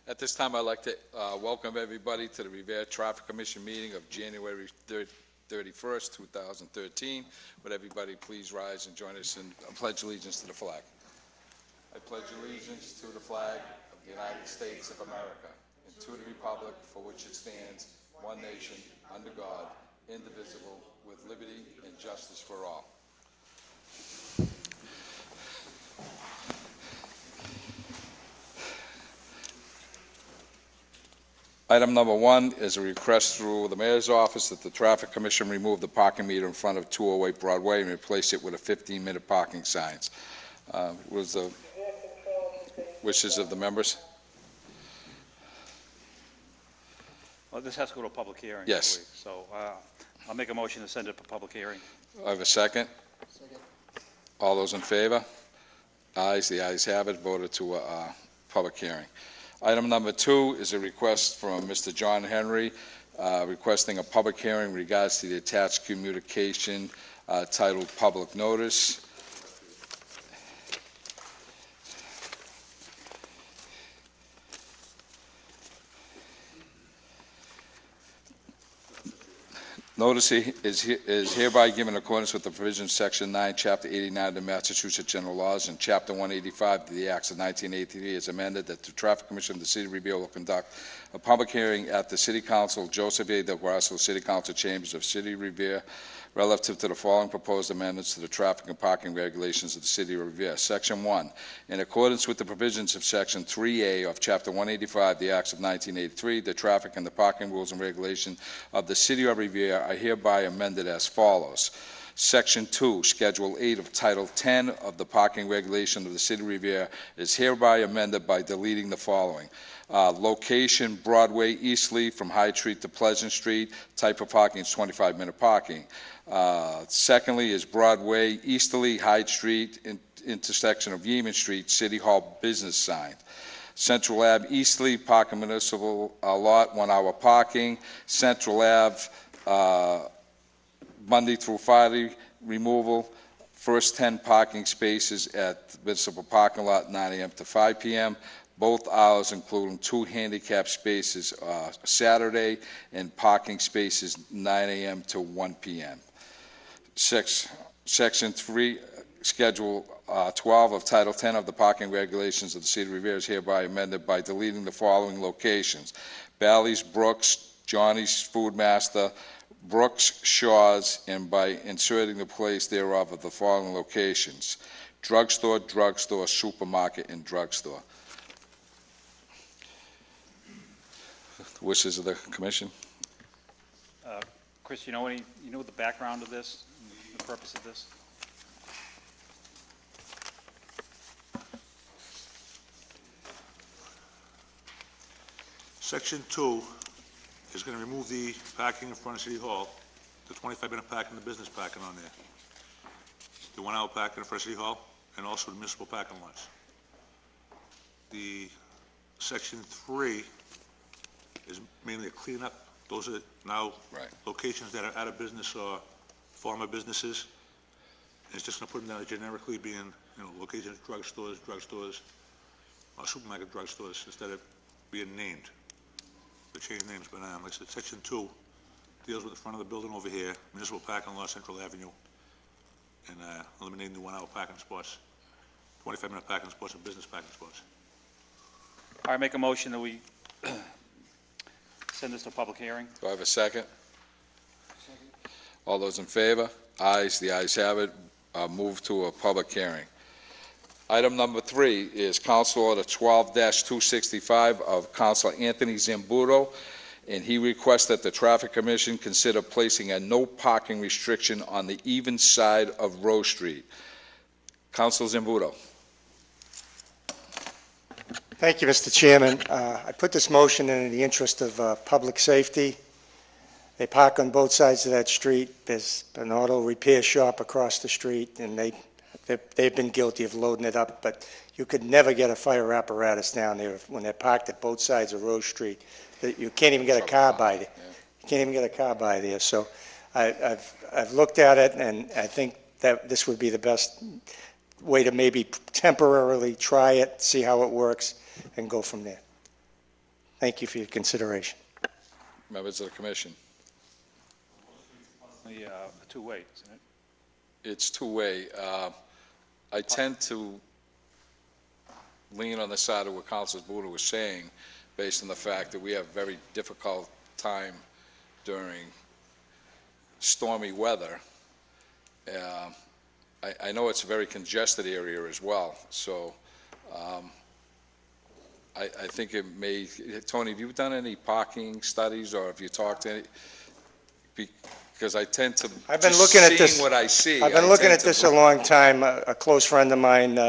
At this time, I'd like to welcome everybody to the Revere Traffic Commission meeting of January 31st, 2013. Would everybody please rise and join us in pledge allegiance to the flag. I pledge allegiance to the flag of the United States of America and to the republic for which it stands, one nation, under God, indivisible, with liberty and justice for all. Item number 1 is a request through the Mayor's office that the Traffic Commission remove the parking meter in front of 208 Broadway and replace it with a 15-minute parking signs. Was the wishes of the members? Well, this has to go to a public hearing. Yes. I believe. So I'll make a motion to send it to public hearing. I have a second. Second. All those in favor? Ayes. The ayes have it. Voted to a public hearing. Item number 2 is a request from Mr. John Henry requesting a public hearing in regards to the attached communication titled Public Notice. Notice is hereby given in accordance with the provisions of Section 9, Chapter 89 of the Massachusetts General Laws and Chapter 185 of the Acts of 1983 as amended that the Traffic Commission of the City of Revere will conduct a public hearing at the City Council, Joseph A. Del Grasso, City Council Chambers of City of Revere, relative to the following proposed amendments to the traffic and parking regulations of the City of Revere. Section 1. In accordance with the provisions of Section 3A of Chapter 185 of the Acts of 1983, the traffic and the parking rules and regulations of the City of Revere are hereby amended as follows. Section 2, Schedule 8 of Title 10 of the Parking Regulation of the City of Revere is hereby amended by deleting the following. Location, Broadway, Eastleigh, from Hyde Street to Pleasant Street. Type of parking is 25-minute parking. Secondly is Broadway, Easterly, Hyde Street, intersection of Yeaman Street, City Hall business sign. Central Ave, Eastleigh, parking municipal lot, 1 hour parking. Central Ave, Monday through Friday, removal. First 10 parking spaces at the municipal parking lot, 9 a.m. to 5 p.m. Both hours including 2 handicap spaces Saturday and parking spaces 9 a.m. to 1 p.m. Section 3, Schedule 12 of Title 10 of the Parking Regulations of the City of Revere is hereby amended by deleting the following locations. Bally's, Brooks, Johnny's Food Master, Brooks, Shaw's, and by inserting the place thereof of the following locations. Drugstore, supermarket, and drugstore. The wishes of the Commission? Chris, you know the background of this, the purpose of this? Section 2 is going to remove the parking in front of City Hall, the 25-minute parking, the business parking on there, the 1 hour parking in front of City Hall, and also the municipal parking lots. The Section 3 is mainly a cleanup. Those are now locations that are out of business or former businesses. And it's just going to put them down generically being, locations, drugstores, or supermarket drugstores instead of being named. They change names, but like I said, Section 2 deals with the front of the building over here, municipal parking lot, Central Avenue, and eliminating the 1 hour parking spots, 25-minute parking spots, and business parking spots. All right, make a motion that we send this to public hearing. Do I have a second? Second. All those in favor? Ayes. The ayes have it. Move to a public hearing. Item number 3 is Council Order 12-265 of Councilor Anthony Zambuto, and he requests that the Traffic Commission consider placing a no parking restriction on the even side of Rose Street. Councilor Zambuto. Thank you, Mr. Chairman. I put this motion in the interest of public safety. They park on both sides of that street. There's an auto repair shop across the street, and they've been guilty of loading it up, but you could never get a fire apparatus down there when they're parked at both sides of Rose Street. You can't even get a car by there. You can't even get a car by there. So I've looked at it, and I think that this would be the best way to maybe temporarily try it, see how it works, and go from there. Thank you for your consideration. Members of the commission. The two-way, isn't it? It's two-way. I tend to lean on the side of what Councilor Buda was saying, based on the fact that we have very difficult time during stormy weather. I know it's a very congested area as well, so I think it may, Tony, have you done any parking studies, or have you talked to any? Because I tend to, I've been just looking at this- seeing what I see. I've been I looking tend at to- this a long time. A close friend of mine,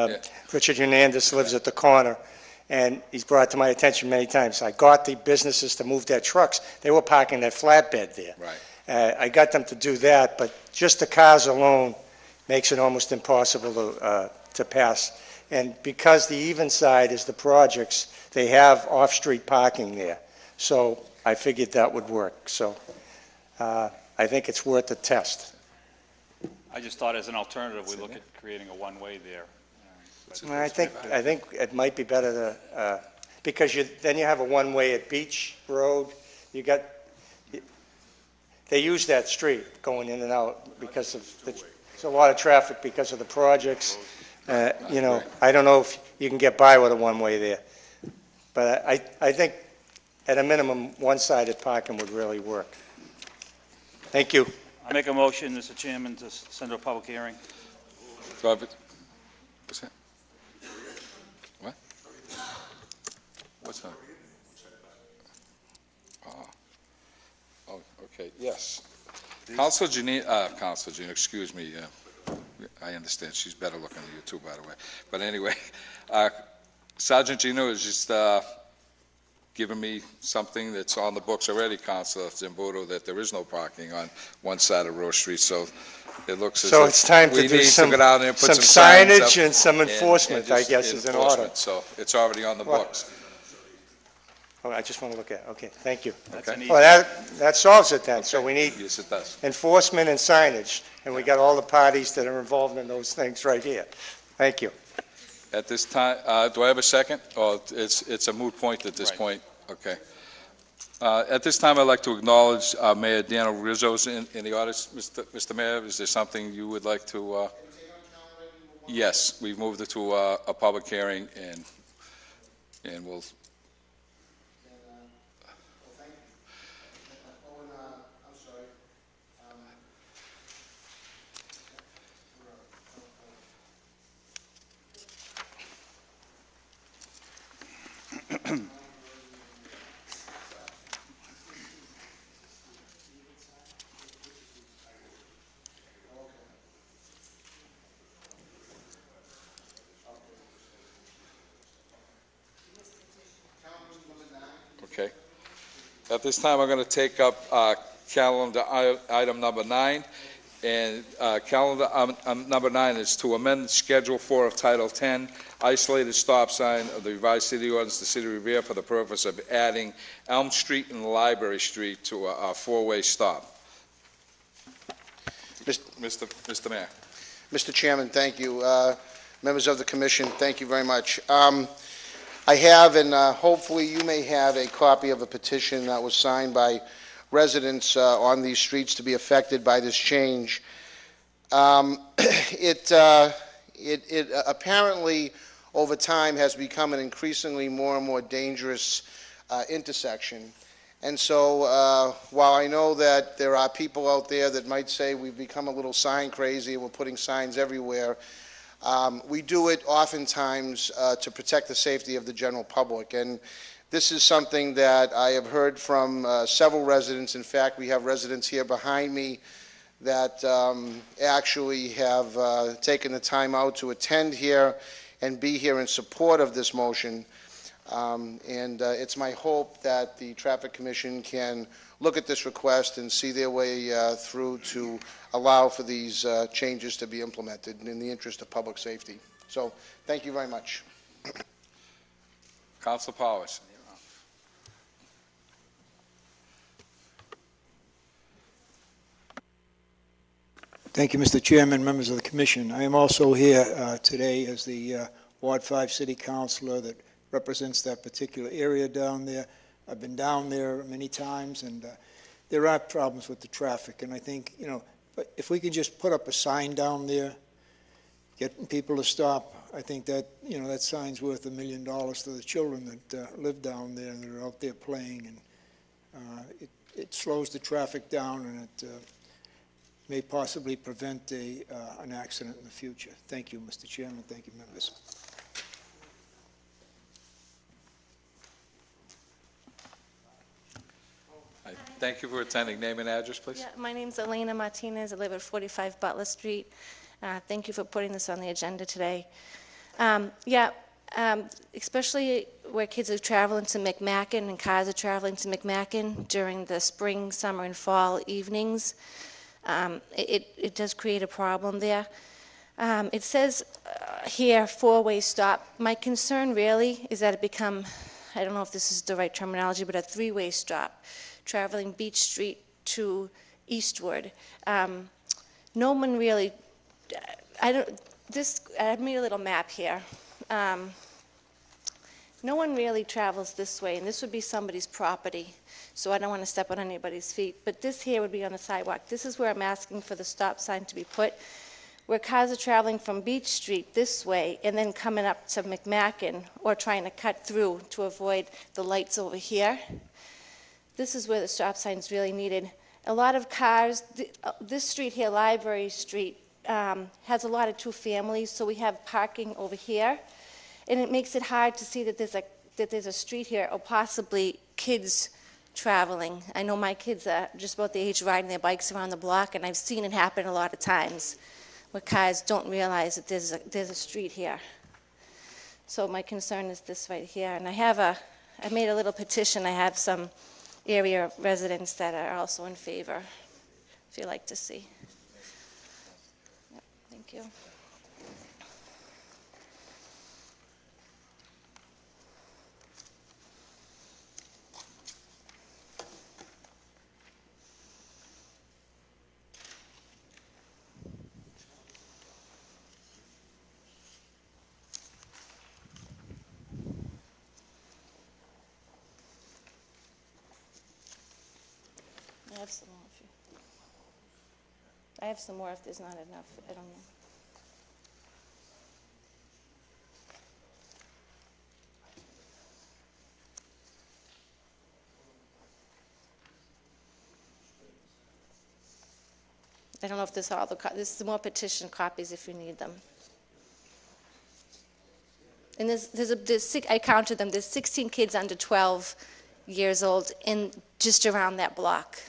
Richard Hernandez, lives at the corner, and he's brought to my attention many times. I got the businesses to move their trucks. They were parking their flatbed there. Right. I got them to do that, but just the cars alone makes it almost impossible to pass. And because the even side is the projects, they have off-street parking there. So I figured that would work. So I think it's worth a test. I just thought as an alternative, we look at creating a one-way there. I think it might be better to, because then you have a one-way at Beach Road. They use that street going in and out because of, there's a lot of traffic because of the projects. I don't know if you can get by with a one-way there. But I think at a minimum, one-sided parking would really work. Thank you. I make a motion, Mr. Chairman, to send to a public hearing. So I've- what's that? What? What's that? Oh, okay, yes. Councilor Janine, excuse me, I understand, she's better looking than you too, by the way. But anyway, Sergeant Gino is just giving me something that's on the books already, Councilor Zambudo, that there is no parking on one side of Rose Street, so it looks as So if it's time to we do need some go down there and put some signs up signage and some and enforcement, I just guess, is in order. enforcement. So it's already on the Well, books. Oh, I just want to look at it. Okay, thank you. That's an easy. Well, that solves it then. So we need Yes, it does. enforcement and signage, and we got all the parties that are involved in those things right here. Thank you. At this time, do I have a second? Or it's a moot point at this Right. point? Okay. At this time, I'd like to acknowledge Mayor Daniel Rizzo's in the audience. Mr. Mayor, is there something you would like to? Yes, we've moved it to a public hearing, and we'll. Okay. At this time, I'm going to take up calendar item number 9. And calendar number 9 is to amend Schedule 4 of Title 10, isolated stop sign of the revised city ordinance, the City of Revere, for the purpose of adding Elm Street and Library Street to a four-way stop. Mr. Mayor. Mr. Chairman, thank you. Members of the commission, thank you very much. I have, and hopefully you may have, a copy of a petition that was signed by residents on these streets to be affected by this change. It apparently, over time, has become an increasingly more and more dangerous intersection. And so while I know that there are people out there that might say we've become a little sign crazy and we're putting signs everywhere, we do it oftentimes to protect the safety of the general public. And this is something that I have heard from several residents. In fact, we have residents here behind me that actually have taken the time out to attend here and be here in support of this motion. And it's my hope that the Traffic Commission can look at this request and see their way through to allow for these changes to be implemented in the interest of public safety. So, thank you very much. Councilor Powers. Thank you, Mr. Chairman, members of the commission. I am also here today as the Ward 5 City Councilor that represents that particular area down there. I've been down there many times, and there are problems with the traffic, and I think, but if we could just put up a sign down there, getting people to stop, I think that, that sign's worth $1 million to the children that live down there and that are out there playing, and it slows the traffic down, and it may possibly prevent an accident in the future. Thank you, Mr. Chairman. Thank you, members. Thank you for attending. Name and address, please. Yeah, my name's Elena Martinez. I live at 45 Butler Street. Thank you for putting this on the agenda today. Especially where kids are traveling to McMacken and cars are traveling to McMacken during the spring, summer, and fall evenings. It does create a problem there. It says here, four-way stop. My concern really is that it become, I don't know if this is the right terminology, but a three-way stop, traveling Beach Street to Eastwood. No one really, I made a little map here. No one really travels this way, and this would be somebody's property, so I don't want to step on anybody's feet. But this here would be on the sidewalk. This is where I'm asking for the stop sign to be put, where cars are traveling from Beach Street this way and then coming up to McMacken or trying to cut through to avoid the lights over here. This is where the stop sign is really needed. A lot of cars, this street here, Library Street, has a lot of two families, so we have parking over here, and it makes it hard to see that there's a street here or possibly kids traveling. I know my kids are just about the age of riding their bikes around the block, and I've seen it happen a lot of times where cars don't realize that there's a street here. So my concern is this right here, and I made a little petition. I have some area residents that are also in favor, if you'd like to see. Yep, thank you. I have some more if there's not enough. I don't know. I don't know if this is all the this is more petition copies if you need them. And I counted them. There's 16 kids under 12 years old in just around that block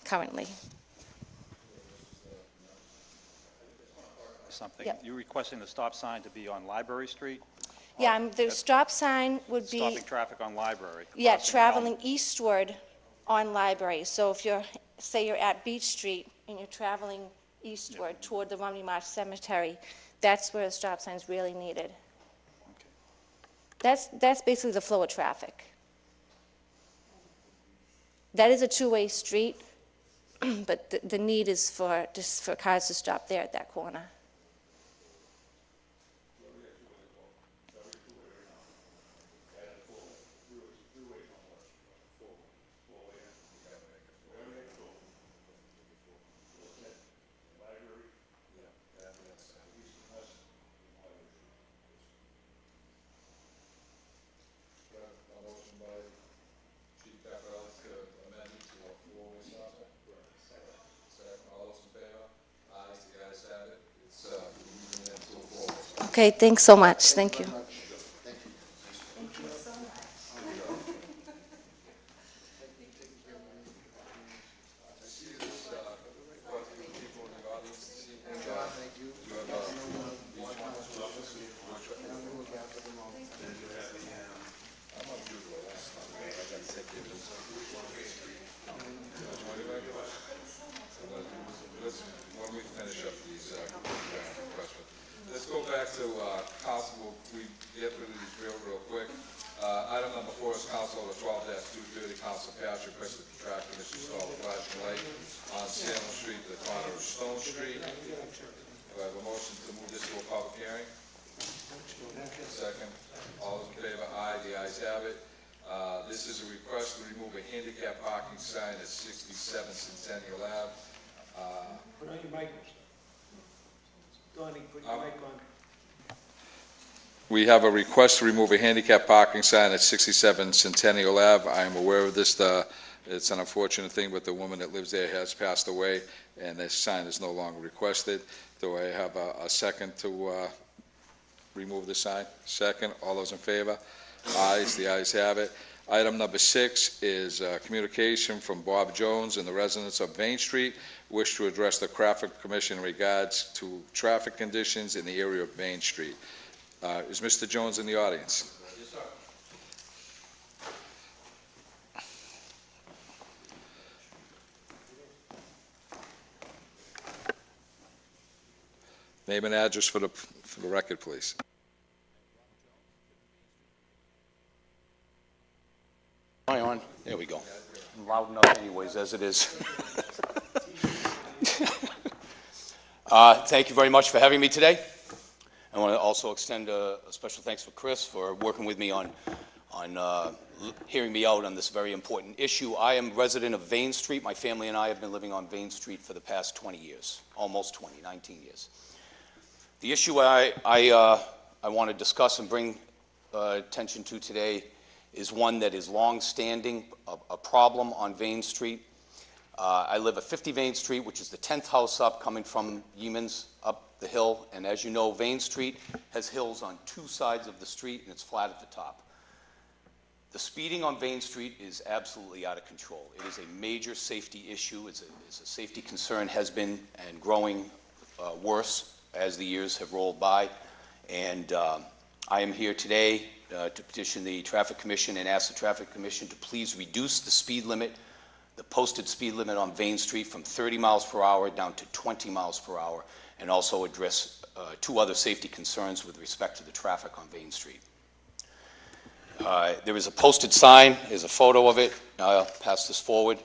currently. Something. Yep. You're requesting the stop sign to be on Library Street? Yeah, the stop sign would be... Stopping traffic on Library. Yeah, crossing traveling Elm. eastward on Library. So if say you're at Beach Street and you're traveling eastward toward the Romney Marsh Cemetery, that's where the stop sign's really needed. Okay. That's basically the flow of traffic. That is a two-way street, but the need is for cars to stop there at that corner. Okay, thanks so much. Thank you. When we finish up these questions, let's go back to council. We get rid of these real quick. Item number 4 is Council Order 12-230. Council Patrick requested the traffic commission install a flashing light on Salem Street at the corner of Stone Street. Do I have a motion to move this to a public hearing? Second. All those in favor? Aye. The ayes have it. This is a request to remove a handicap parking sign at 67 Centennial Ave. Put on your mic. Donnie, put your mic on. We have a request to remove a handicap parking sign at 67 Centennial Ave. I am aware of this. It's an unfortunate thing, but the woman that lives there has passed away, and this sign is no longer requested. Do I have a second to remove the sign? Second. All those in favor? Ayes. The ayes have it. Item number 6 is communication from Bob Jones and the residents of Vane Street wish to address the Traffic Commission in regards to traffic conditions in the area of Vane Street. Is Mr. Jones in the audience? Yes, sir. Name and address for the record, please. Am I on? There we go. I'm loud enough anyways, as it is. Thank you very much for having me today. I want to also extend a special thanks for Chris for working with me on hearing me out on this very important issue. I am a resident of Vane Street. My family and I have been living on Vane Street for the past 20 years, almost 20, 19 years. The issue I want to discuss and bring attention to today is one that is long-standing, a problem on Vane Street. I live at 50 Vane Street, which is the 10th house up, coming from Yeamans up the hill. And as you know, Vane Street has hills on 2 sides of the street, and it's flat at the top. The speeding on Vane Street is absolutely out of control. It is a major safety issue. It's a safety concern, has been and growing worse as the years have rolled by. And I am here today to petition the Traffic Commission and ask the Traffic Commission to please reduce the speed limit, the posted speed limit on Vane Street from 30 miles per hour down to 20 miles per hour, and also address 2 other safety concerns with respect to the traffic on Vane Street. There is a posted sign. Here's a photo of it. I'll pass this forward.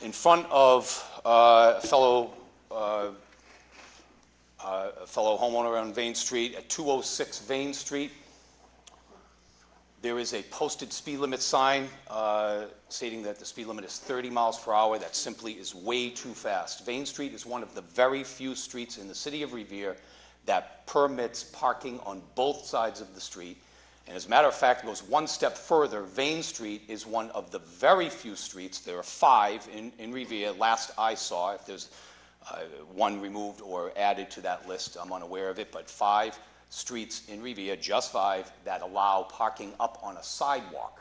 In front of a fellow homeowner on Vane Street at 206 Vane Street, there is a posted speed limit sign stating that the speed limit is 30 miles per hour. That simply is way too fast. Vane Street is one of the very few streets in the city of Revere that permits parking on both sides of the street. And as a matter of fact, it goes one step further. Vane Street is one of the very few streets, there are 5 in Revere, last I saw. If there's one removed or added to that list, I'm unaware of it, but 5 streets in Revere, just 5, that allow parking up on a sidewalk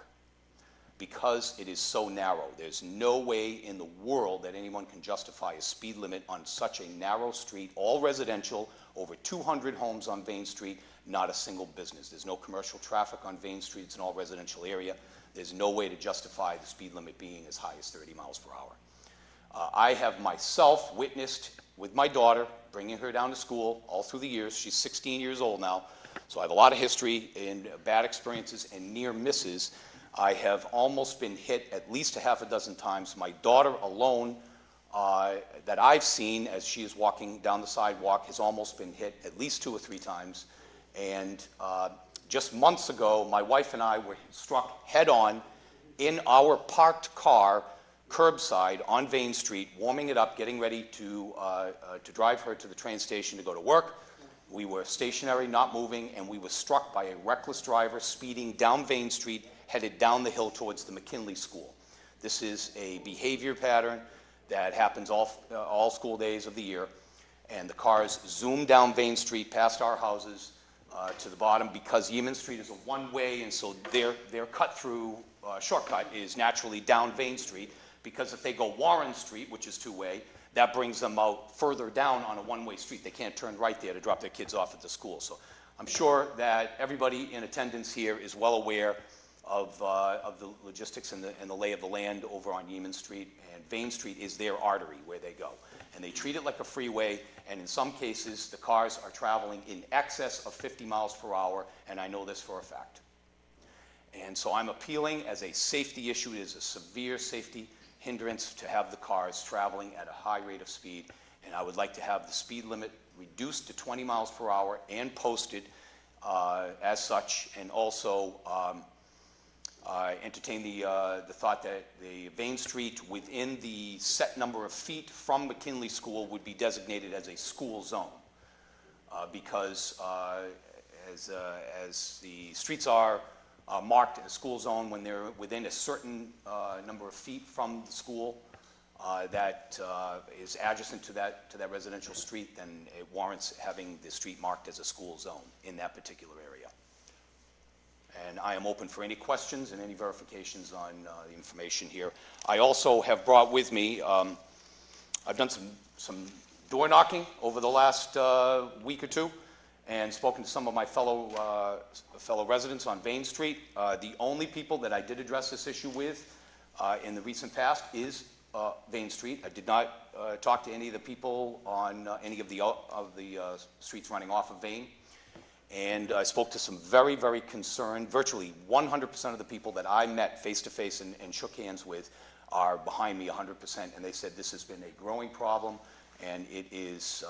because it is so narrow. There's no way in the world that anyone can justify a speed limit on such a narrow street, all residential, over 200 homes on Vane Street, not a single business. There's no commercial traffic on Vane Street. It's an all residential area. There's no way to justify the speed limit being as high as 30 miles per hour. I have myself witnessed with my daughter, bringing her down to school all through the years. She's 16 years old now, so I have a lot of history in bad experiences and near misses. I have almost been hit at least a half a dozen times. My daughter alone, that I've seen as she is walking down the sidewalk, has almost been hit at least 2 or 3 times. And just months ago, my wife and I were struck head-on in our parked car, curbside on Vane Street, warming it up, getting ready to drive her to the train station to go to work. We were stationary, not moving, and we were struck by a reckless driver speeding down Vane Street, headed down the hill towards the McKinley School. This is a behavior pattern that happens all school days of the year, and the cars zoomed down Vane Street past our houses to the bottom because Yeaman Street is a one-way, and so their cut-through shortcut is naturally down Vane Street, because if they go Warren Street, which is 2-way, that brings them out further down on a one-way street. They can't turn right there to drop their kids off at the school. So I'm sure that everybody in attendance here is well aware of the logistics and the lay of the land over on Yeaman Street, and Vane Street is their artery where they go. And they treat it like a freeway, and in some cases, the cars are traveling in excess of 50 miles per hour, and I know this for a fact. And so I'm appealing as a safety issue. It is a severe safety hindrance to have the cars traveling at a high rate of speed, and I would like to have the speed limit reduced to 20 miles per hour and posted as such, and also entertain the thought that the Vane Street within the set number of feet from McKinley School would be designated as a school zone. Because as the streets are marked in a school zone when they're within a certain number of feet from the school that is adjacent to that residential street, then it warrants having the street marked as a school zone in that particular area. And I am open for any questions and any verifications on the information here. I also have brought with me, I've done some door knocking over the last week or two and spoken to some of my fellow residents on Vane Street. The only people that I did address this issue with in the recent past is Vane Street. I did not talk to any of the people on any of the streets running off of Vane. And I spoke to some very, very concerned, virtually 100% of the people that I met face-to-face and shook hands with are behind me 100%, and they said this has been a growing problem, and it is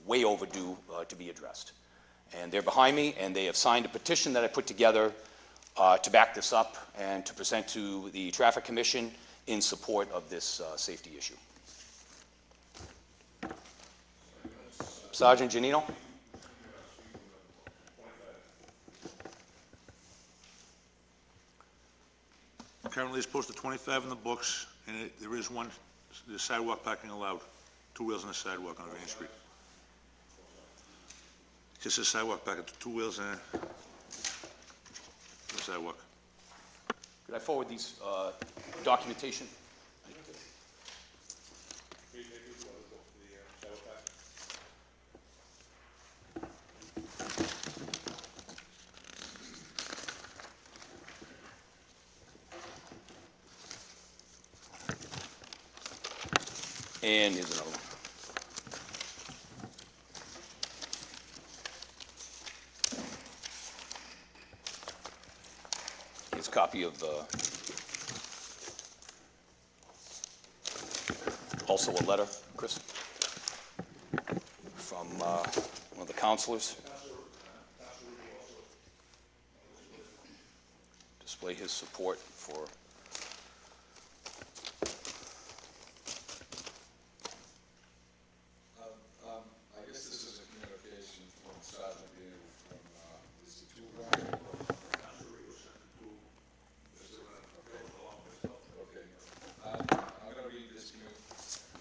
way overdue to be addressed. And they're behind me, and they have signed a petition that I put together to back this up and to present to the Traffic Commission in support of this safety issue. Sergeant Giannino? Currently, it's posted 25 in the books, and there is one, the sidewalk parking allowed, 2 wheels on the sidewalk on Vane Street. Just a sidewalk parking, 2 wheels on the sidewalk. Could I forward these documentation? And here's another one. Here's a copy of also a letter, Chris, from one of the counselors. Display his support for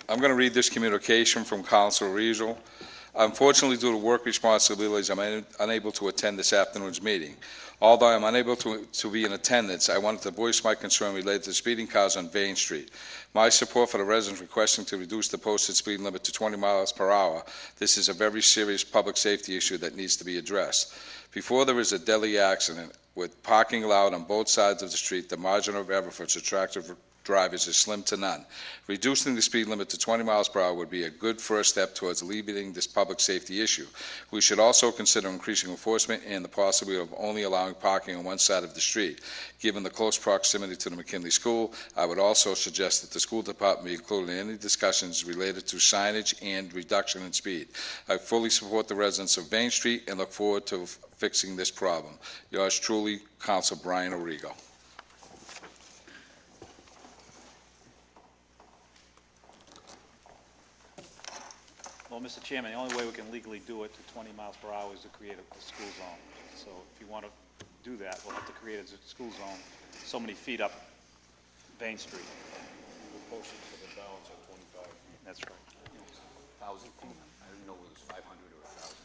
I'm going to read this communication from Councilor Riesel. Unfortunately, due to work responsibilities, I'm unable to attend this afternoon's meeting. Although I'm unable to be in attendance, I wanted to voice my concern related to speeding cars on Vane Street. My support for the residents requesting to reduce the posted speed limit to 20 miles per hour. This is a very serious public safety issue that needs to be addressed. Before there is a deadly accident, with parking allowed on both sides of the street, the margin of error for attractive drivers is slim to none. Reducing the speed limit to 20 miles per hour would be a good first step towards alleviating this public safety issue. We should also consider increasing enforcement and the possibility of only allowing parking on one side of the street. Given the close proximity to the McKinley School, I would also suggest that the school department be included in any discussions related to signage and reduction in speed. I fully support the residents of Vane Street and look forward to fixing this problem. Yours truly, Councilor Brian Origo. Well, Mr. Chairman, the only way we can legally do it to 20 miles per hour is to create a school zone. So if you want to do that, we'll have to create a school zone so many feet up Vane Street. We'll post it for the balance at 25. That's right. 1,000 feet? I didn't know it was 500 or 1,000.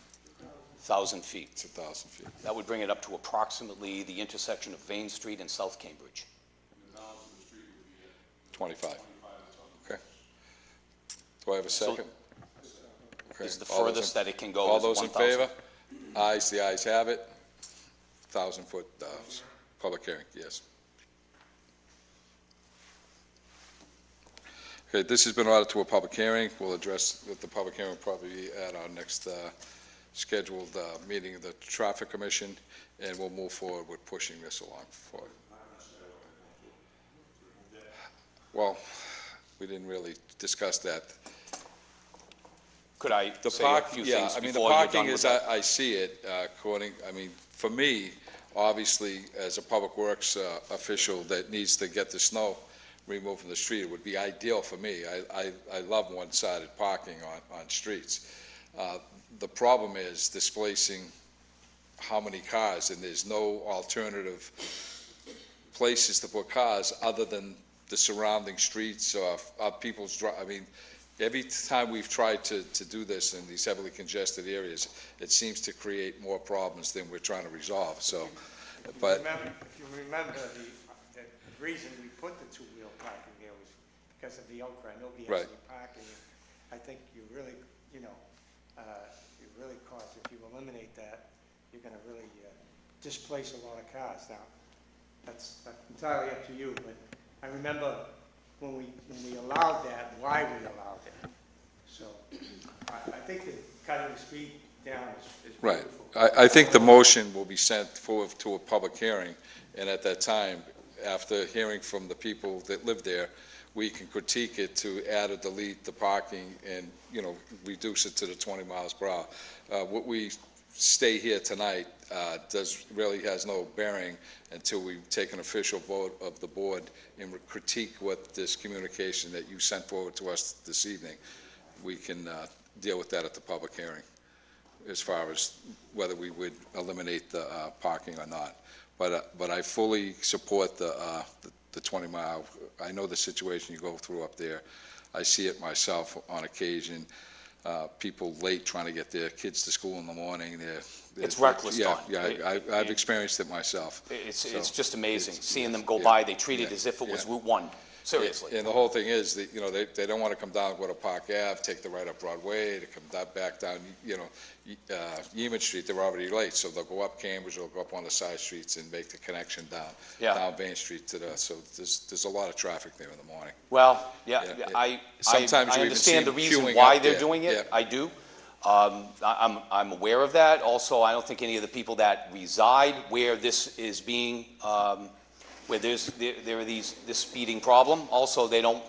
1,000 feet. It's 1,000 feet. That would bring it up to approximately the intersection of Vane Street and South Cambridge. 25. Okay. Do I have a second? Okay. Is the All those furthest in- that it can go All is those in 1,000. favor? Ayes, the ayes have it. 1,000-foot public hearing, yes. Okay, this has been ordered to a public hearing. We'll address the public hearing probably at our next scheduled meeting of the Traffic Commission, and we'll move forward with pushing this along forward. Well, we didn't really discuss that. Could I The say park, a few yeah, things I mean, the before you're done parking with is, that? I see it, for me, obviously, as a public works official that needs to get the snow removed from the street, it would be ideal for me. I love one-sided parking on streets. The problem is displacing how many cars, and there's no alternative places to put cars other than the surrounding streets or people's I mean, every time we've tried to do this in these heavily congested areas, it seems to create more problems than we're trying to resolve, so, but, If you remember, the reason we put the two-wheel parking there was because of the outcry, nobody has Right. any parking. I think you really, cause, if you eliminate that, you're gonna really displace a lot of cars. Now, that's entirely up to you, but I remember when we allowed that, why we allowed it. So, I think that cutting the speed down is right. beautiful. I think the motion will be sent forward to a public hearing, and at that time, after hearing from the people that live there, we can critique it to add or delete the parking and, reduce it to the 20 miles per hour. What we stay here tonight really has no bearing until we take an official vote of the board and critique what this communication that you sent forward to us this evening. We can deal with that at the public hearing as far as whether we would eliminate the parking or not. But I fully support the 20-mile. I know the situation you go through up there. I see it myself on occasion. People late trying to get their kids to school in the morning. It's reckless, Yeah, Don. yeah, I've experienced it myself. It's just amazing, seeing them yeah, go by, they treat it yeah, as if it was yeah. Route 1, seriously. And the whole thing is that, they don't want to come down, go to Park Ave, take the right up Broadway, to come back down, Yeaman Street, they're already late, so they'll go up Cambridge, they'll go up one of the side streets and make the connection down Main Street so there's a lot of traffic there in the morning. Well, yeah, Yeah, I Sometimes you even see understand the them reason queuing why up they're there. doing it, Yeah. I do. I'm aware of that. Also, I don't think any of the people that reside where this is being, where there are this speeding problem, also they don't,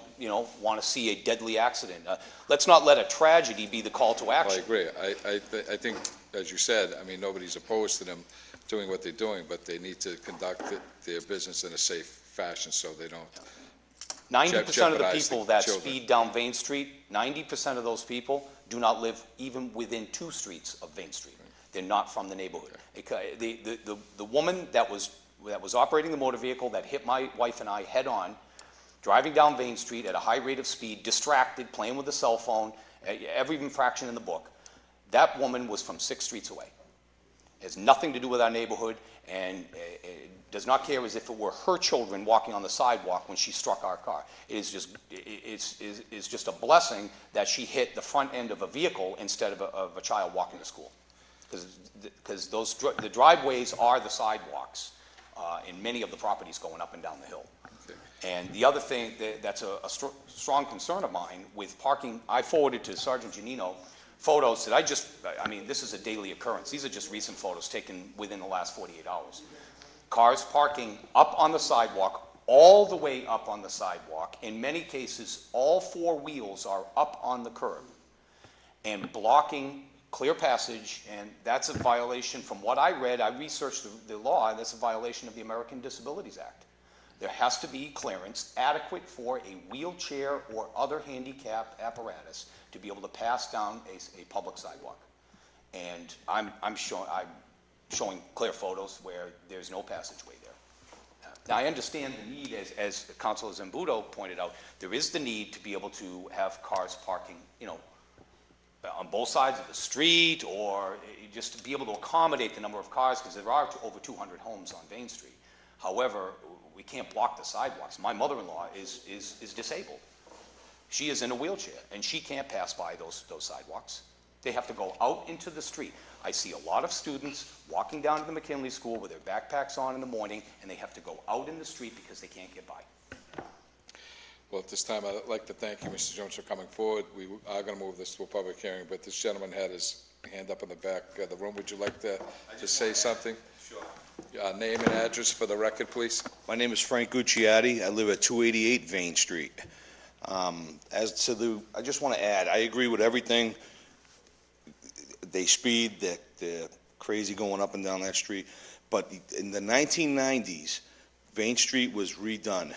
want to see a deadly accident. Let's not let a tragedy be the call to I action. agree. I think, as you said, nobody's opposed to them doing what they're doing, but they need to conduct their business in a safe fashion so they don't. 90% of the jeopardize people the that children. speed down Vane Street, 90% of those people do not live even within 2 streets of Vane Street. They're not from the neighborhood. The woman that was operating the motor vehicle that hit my wife and I head on, driving down Vane Street at a high rate of speed, distracted, playing with a cell phone, every infraction in the book, that woman was from 6 streets away. It has nothing to do with our neighborhood, and does not care as if it were her children walking on the sidewalk when she struck our car. It's just a blessing that she hit the front end of a vehicle instead of a child walking to school, because the driveways are the sidewalks in many of the properties going up and down the hill. And the other thing that's a strong concern of mine with parking, I forwarded to Sergeant Giannino photos that this is a daily occurrence. These are just recent photos taken within the last 48 hours. Cars parking up on the sidewalk, all the way up on the sidewalk. In many cases, all 4 wheels are up on the curb and blocking clear passage, and that's a violation. From what I read, I researched the law, and that's a violation of the American Disabilities Act. There has to be clearance adequate for a wheelchair or other handicap apparatus to be able to pass down a public sidewalk. And I'm showing clear photos where there's no passageway there. Now, I understand the need, as Councilor Zambudo pointed out, there is the need to be able to have cars parking, on both sides of the street, or just to be able to accommodate the number of cars, because there are over 200 homes on Vane Street. However, we can't block the sidewalks. My mother-in-law is disabled. She is in a wheelchair, and she can't pass by those sidewalks. They have to go out into the street. I see a lot of students walking down to the McKinley School with their backpacks on in the morning, and they have to go out in the street because they can't get by. Well, at this time, I'd like to thank you, Mr. Jones, for coming forward. We are going to move this to a public hearing, but this gentleman had his hand up in the back of the room. Would you like to say something? Sure. Name and address for the record, please. My name is Frank Gucciatti. I live at 288 Vane Street. I just want to add, I agree with everything. They speed, they're crazy going up and down that street. But in the 1990s, Vane Street was redone.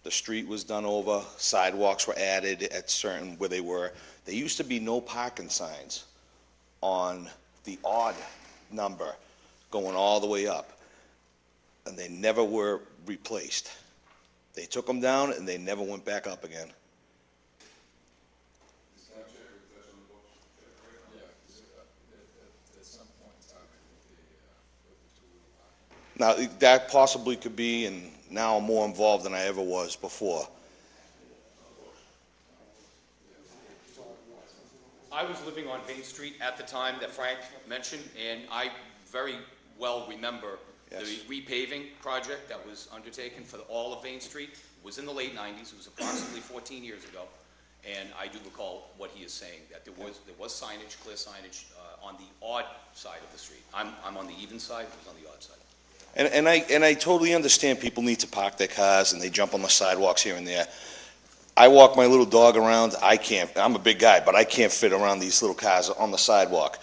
The street was done over, sidewalks were added at certain where they were. There used to be no parking signs on the odd number going all the way up, and they never were replaced. They took them down and they never went back up again. Now, that possibly could be, and now I'm more involved than I ever was before. I was living on Vane Street at the time that Frank mentioned, and I very well remember the Yes. repaving project that was undertaken for all of Vane Street. It was in the late 90s. It was approximately 14 years ago. And I do recall what he is saying, that there was signage, clear signage, on the odd side of the street. I'm on the even side, it was on the odd side. And I totally understand people need to park their cars and they jump on the sidewalks here and there. I walk my little dog around, I can't, I'm a big guy, but I can't fit around these little cars on the sidewalk.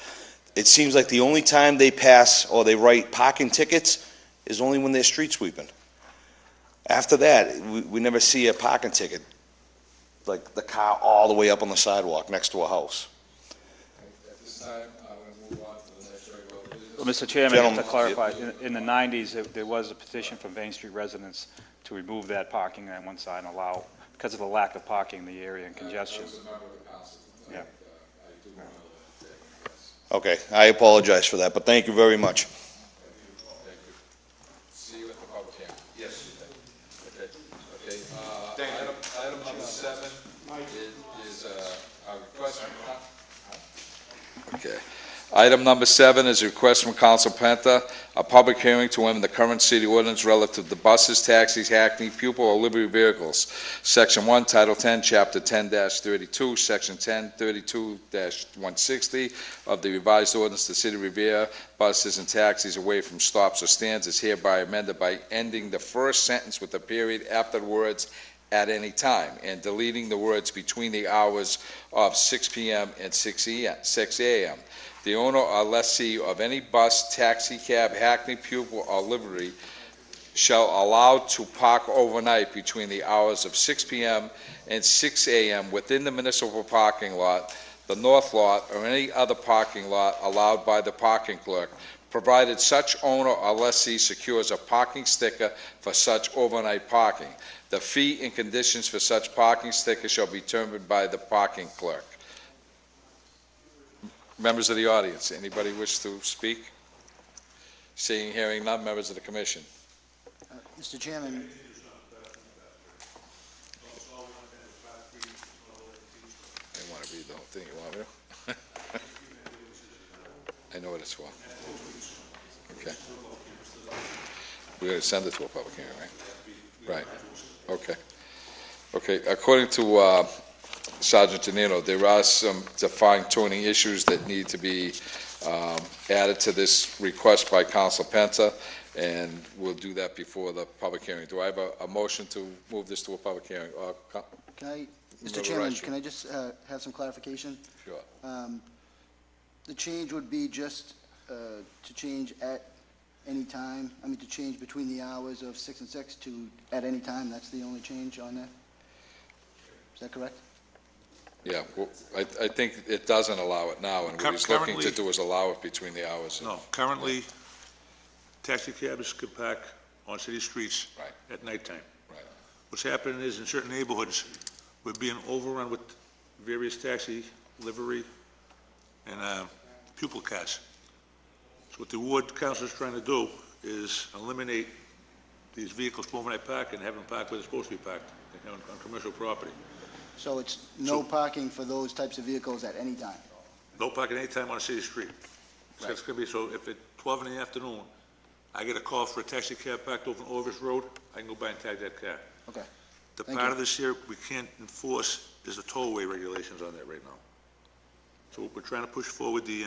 It seems like the only time they pass or they write parking tickets is only when they're street sweeping. After that, we never see a parking ticket, like the car all the way up on the sidewalk next to a house. At this time, I'm going to move on to the next regular business. Well, Mr. Chairman, just to Gentlemen, clarify, in the 90s, there was a petition from Vane Street residents to remove that parking on one side and allow, because of the lack of parking in the area and congestion. I was a member of the council. Yeah. I do want to take this. Okay, I apologize for that, but thank you very much. Thank you. See you at the public hearing. Yes. Okay. Thank you. Item number 7 is a request from... Okay. Item number 7 is a request from Council Penta, a public hearing to amend the current city ordinance relative to buses, taxis, hackney, pupil, or livery vehicles. Section 1, Title 10, Chapter 10-32, Section 1032-160 of the revised ordinance to City of Revere, buses and taxis away from stops or stands is hereby amended by ending the first sentence with a period after the words "at any time" and deleting the words "between the hours of 6 p.m. and 6 a.m. The owner or lessee of any bus, taxi, cab, hackney, pupil, or livery shall allow to park overnight between the hours of 6 p.m. and 6 a.m. within the municipal parking lot, the north lot, or any other parking lot allowed by the parking clerk, provided such owner or lessee secures a parking sticker for such overnight parking. The fee and conditions for such parking sticker shall be determined by the parking clerk. Members of the audience, anybody wish to speak? Seeing, hearing none, members of the commission. Mr. Chairman, I want to read the whole thing, you want me to? I know what it's for. Okay. We're going to send it to a public hearing, right? Right, okay. Okay, according to Sergeant Janino, there are some fine-tuning issues that need to be added to this request by Council Penta, and we'll do that before the public hearing. Do I have a motion to move this to a public hearing? can I, Mr. Member Chairman, Restro. can I just have some clarification? Sure. The change would be just to change at any time, I mean, to change between the hours of 6 and 6 to at any time, that's the only change on that? Is that correct? Yeah, well, I think it doesn't allow it now, and what he's looking to Currently- do is allow it between the hours. No, currently, taxi cabs can park on city streets Right. at nighttime. Right. What's happening is in certain neighborhoods, we're being overrun with various taxi, livery, and pupil cars. So what the ward council is trying to do is eliminate these vehicles from overnight parking and have them park where they're supposed to be parked, on commercial property. So it's no parking for those types of vehicles at any time? No parking anytime on a city street. So it's gonna be, so if at 12 in the afternoon, I get a call for a taxi cab parked over on Orvis Road, I can go by and tag that car. Okay. The Thank part you. of this here we can't enforce is the tollway regulations on that right now. So we're trying to push forward the,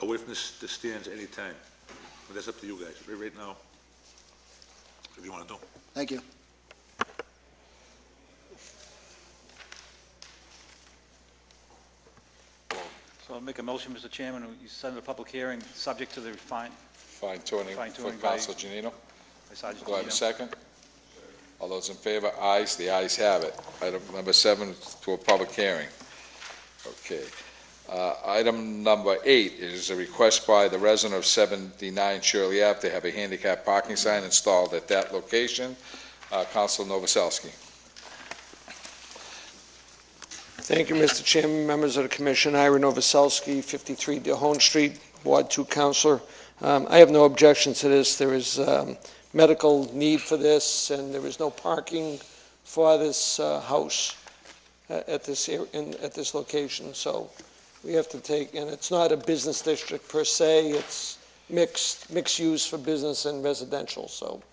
away from the stands anytime. But that's up to you guys. Right now, if you want to do. Thank you. So I'll make a motion, Mr. Chairman, you send a public hearing, subject to the Fine-tuning for Fine-tuning by- Council Janino. by Sergeant Do I have a Genino. second? All those in favor? Ayes, the ayes have it. Item number 7 to a public hearing. Okay. Item number 8 is a request by the resident of 79 Shirley Ave to have a handicap parking sign installed at that location. Council Novoselsky. Thank you, Mr. Chairman, members of the commission. Ira Novoselsky, 53 DeHone Street, Ward 2 Councilor. I have no objection to this. There is medical need for this, and there is no parking for this house at this location. So we have to take, and it's not a business district per se. It's mixed use for business and residential. So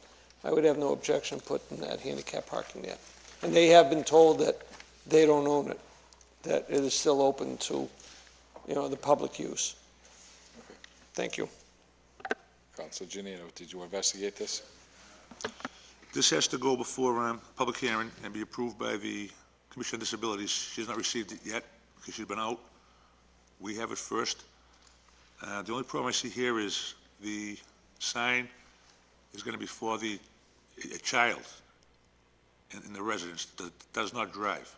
I would have no objection putting that handicap parking there. And they have been told that they don't own it, that it is still open to, the public use. Thank you. Council Janino, did you investigate this? This has to go before public hearing and be approved by the Commission on Disabilities. She has not received it yet because she's been out. We have it first. The only problem I see here is the sign is going to be for a child in the residence that does not drive,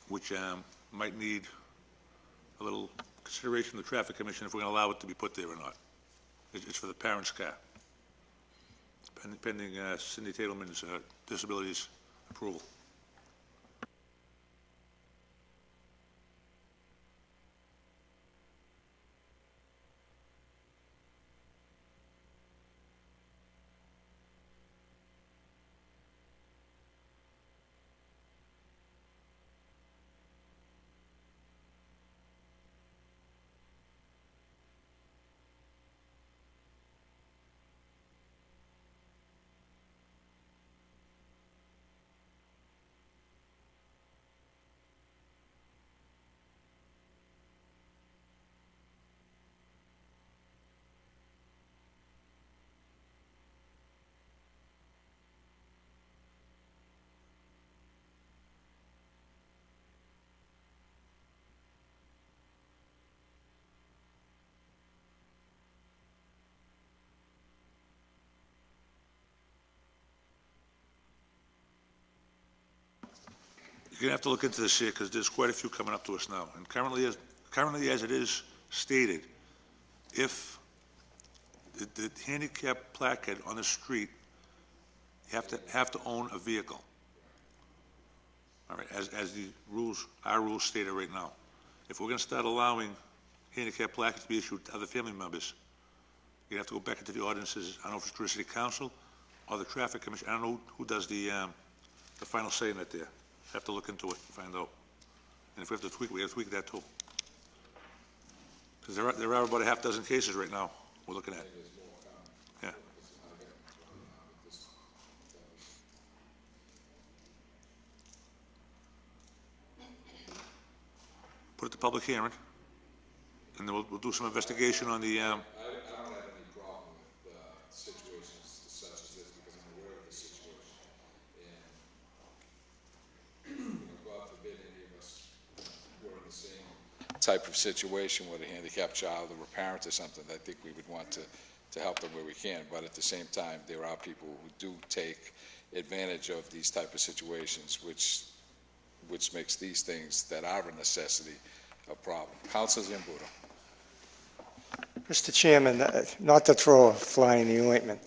which might need a little consideration from the Traffic Commission if we're going to allow it to be put there or not. It's for the parent's car, pending Cindy Tatelman's disabilities approval. You're going to have to look into this here because there's quite a few coming up to us now. And currently as it is stated, if the handicap placard on the street, you have to own a vehicle. All right, as the rules, our rules stated right now. If we're going to start allowing handicap placards to be issued to other family members, you have to go back into the ordinances. I don't know if it's through the City Council or the Traffic Commission. I don't know who does the final say in it there. Have to look into it and find out. And if we have to tweak, we have to tweak that too. Because there are about a half dozen cases right now we're looking at. Yeah. Put it to public hearing, and then we'll do some investigation on the, I don't have any problem with situations such as this because I'm aware of the situation. And God forbid any of us were in the same type of situation with a handicapped child or a parent or something. I think we would want to help them where we can. But at the same time, there are people who do take advantage of these type of situations, which makes these things that are a necessity a problem. Councilor Zambudo. Mr. Chairman, not to throw a fly in the ointment,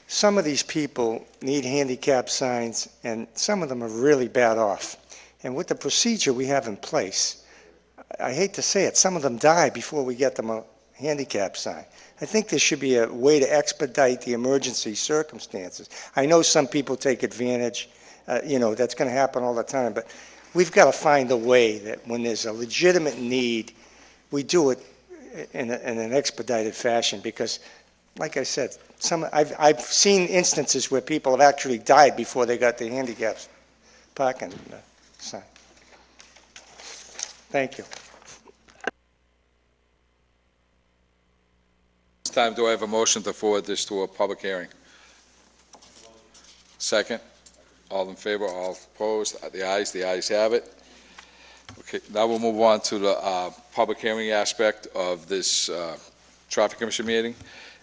some of these people need handicap signs, and some of them are really bad off. And with the procedure we have in place, I hate to say it, some of them die before we get them a handicap sign. I think there should be a way to expedite the emergency circumstances. I know some people take advantage, that's going to happen all the time, but we've got to find a way that when there's a legitimate need, we do it in an expedited fashion, because, like I said, I've seen instances where people have actually died before they got the handicap parking sign. Thank you. This time, do I have a motion to forward this to a public hearing? Second? All in favor, all opposed? The ayes have it. Okay, now we'll move on to the public hearing aspect of this Traffic Commission meeting.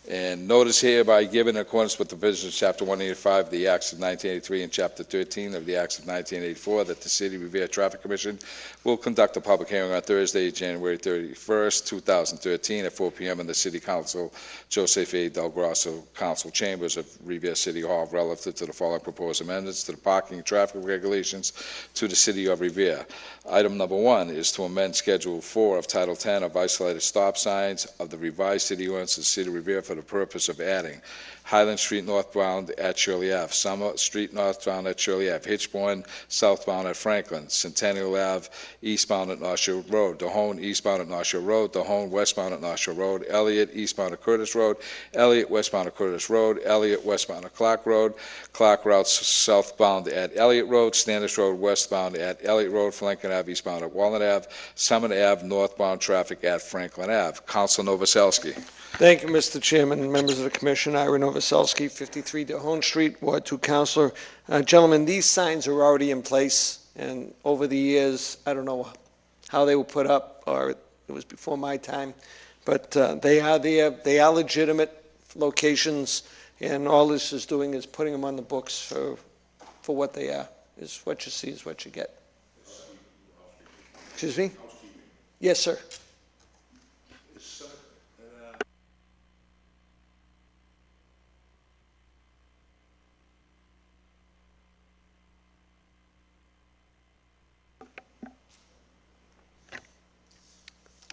And notice hereby given in accordance with the provisions of Chapter 185 of the Acts of 1983 and Chapter 13 of the Acts of 1984 that the City of Revere Traffic Commission will conduct a public hearing on Thursday, January 31st, 2013 at 4 p.m. in the City Council, Joseph A. Del Grosso Council Chambers of Revere City Hall relative to the following proposed amendments to the parking and traffic regulations to the City of Revere. Item number 1 is to amend Schedule 4 of Title 10 of isolated stop signs of the revised city ordinance of the City of Revere for the purpose of adding Highland Street northbound at Shirley Ave, Summer Street northbound at Shirley Ave, Hitchborn southbound at Franklin, Centennial Ave eastbound at North Shore Road, Dahone eastbound at North Shore Road, Dahone westbound at North Shore Road, Elliott eastbound at Curtis Road, Elliott westbound at Curtis Road, Elliott westbound at Clark Road, Clark route southbound at Elliott Road, Standish Road westbound at Elliott Road, Franklin Ave eastbound at Walnut Ave, Summit Ave northbound traffic at Franklin Ave. Council Novoselsky. Thank you, Mr. Chairman, members of the Commission. Ira Novoselsky, 53 Dahone Street, Ward 2 Councilor. Gentlemen, these signs are already in place, and over the years, I don't know how they were put up, or it was before my time, but they are there. They are legitimate locations, and all this is doing is putting them on the books for what they are. Is what you see is what you get. Excuse me? Yes, sir.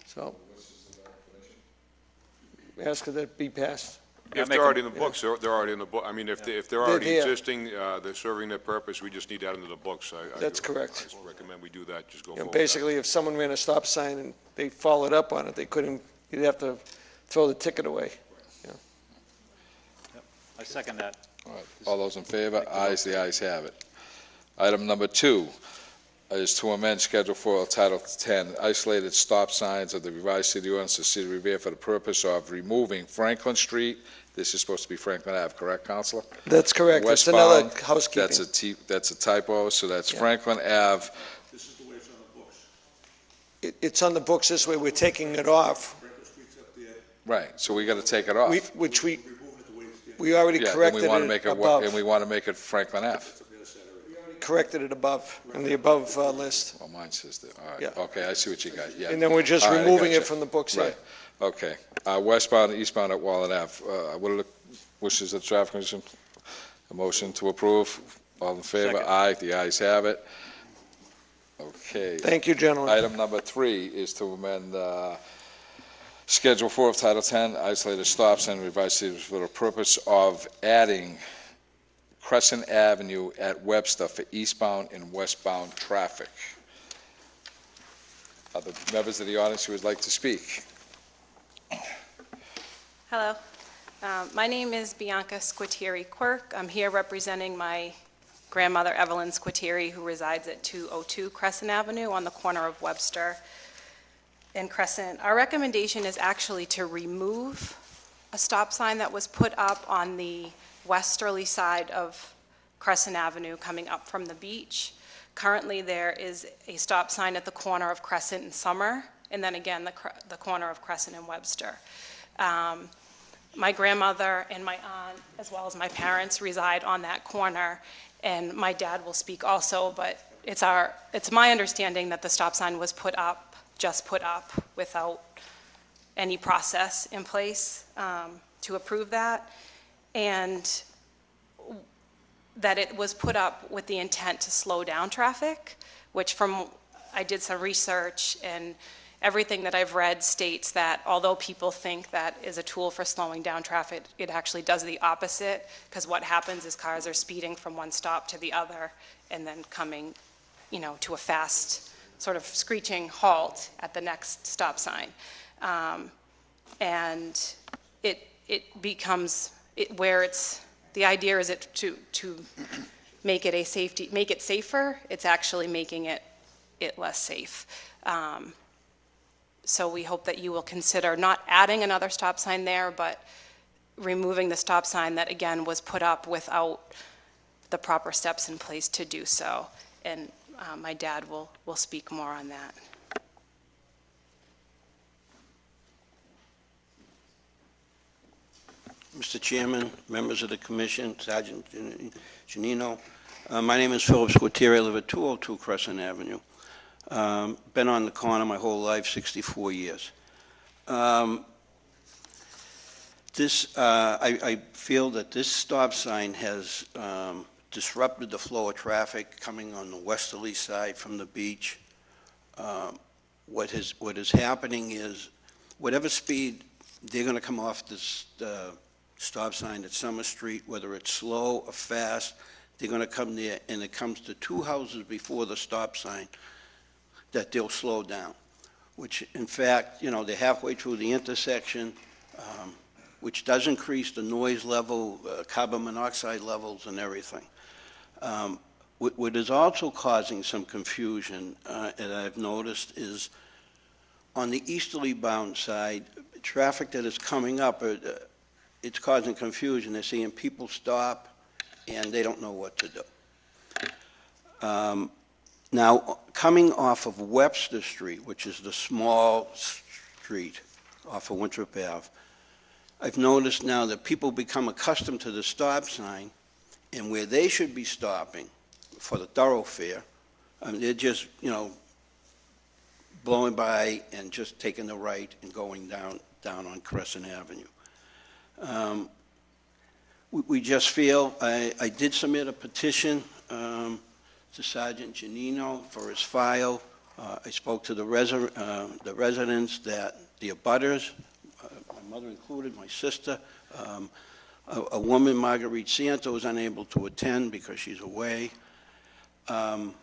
So, ask that it be passed. If they're already in the books, they're already in the book. I mean, if they're already They're there. existing, they're serving their purpose, we just need to add them to the books. That's correct. I recommend we do that, just go You know, forward. with that. basically, if someone ran a stop sign and they followed up on it, they couldn't, you'd have to throw the ticket away. I second that. All right. All those in favor? Ayes, the ayes have it. Item number 2 is to amend Schedule 4 of Title 10, isolated stop signs of the revised city ordinance of the City of Revere for the purpose of removing Franklin Street. This is supposed to be Franklin Ave, correct, Counselor? That's correct. It's another Westbound, housekeeping. That's a typo, so that's Yeah. Franklin Ave. This is the way it's on the books. It's on the books this way, we're taking it off, Franklin Street's up there, Right, so we got to take it off. which we removing it the way it's there. we already Yeah, and corrected we want to make it it, above. and we want to make it Franklin Ave. Corrected it above, in the above list. Well, mine says that, all right. Yeah. Okay, I see what you got, yeah. And then we're just All right, I removing it gotcha. from the books here. Right, okay. Westbound and eastbound at Walnut Ave. What are the wishes of the Traffic Commission? A motion to approve. All in favor? Second. Aye, the ayes have it. Okay. Thank you, gentlemen. Item number 3 is to amend Schedule 4 of Title 10, isolated stops and revised cities for the purpose of adding Crescent Avenue at Webster for eastbound and westbound traffic. Are the members of the audience who would like to speak? Hello. My name is Bianca Squitieri Quirk. I'm here representing my grandmother Evelyn Squitieri, who resides at 202 Crescent Avenue on the corner of Webster and Crescent. Our recommendation is actually to remove a stop sign that was put up on the westerly side of Crescent Avenue coming up from the beach. Currently, there is a stop sign at the corner of Crescent and Summer, and then again, the corner of Crescent and Webster. My grandmother and my aunt, as well as my parents, reside on that corner, and my dad will speak also, but it's my understanding that the stop sign was just put up without any process in place to approve that, and that it was put up with the intent to slow down traffic, which I did some research, and everything that I've read states that although people think that is a tool for slowing down traffic, it actually does the opposite, because what happens is cars are speeding from one stop to the other and then coming, to a fast sort of screeching halt at the next stop sign. And it becomes the idea is to make it safer. It's actually making it less safe. So we hope that you will consider not adding another stop sign there, but removing the stop sign that, again, was put up without the proper steps in place to do so. And my dad will speak more on that. Mr. Chairman, members of the commission, Sergeant Janino, my name is Philip Squitieri. I live at 202 Crescent Avenue. Been on the corner my whole life, 64 years. I feel that this stop sign has disrupted the flow of traffic coming on the westerly side from the beach. What is happening is, whatever speed they're going to come off this stop sign at Summer Street, whether it's slow or fast, they're going to come there, and it comes to two houses before the stop sign that they'll slow down, which in fact, they're halfway through the intersection, which does increase the noise level, carbon monoxide levels and everything. What is also causing some confusion, and I've noticed, is on the easterly bound side, traffic that is coming up, it's causing confusion. They're seeing people stop, and they don't know what to do. Now, coming off of Webster Street, which is the small street off of Winthrop Ave, I've noticed now that people become accustomed to the stop sign, and where they should be stopping for the thoroughfare, they're just, blowing by and just taking the right and going down on Crescent Avenue. We just feel, I did submit a petition to Sergeant Janino for his file. I spoke to the residents, that the abutters, my mother included, my sister, a woman, Marguerite Santo, was unable to attend because she's away. And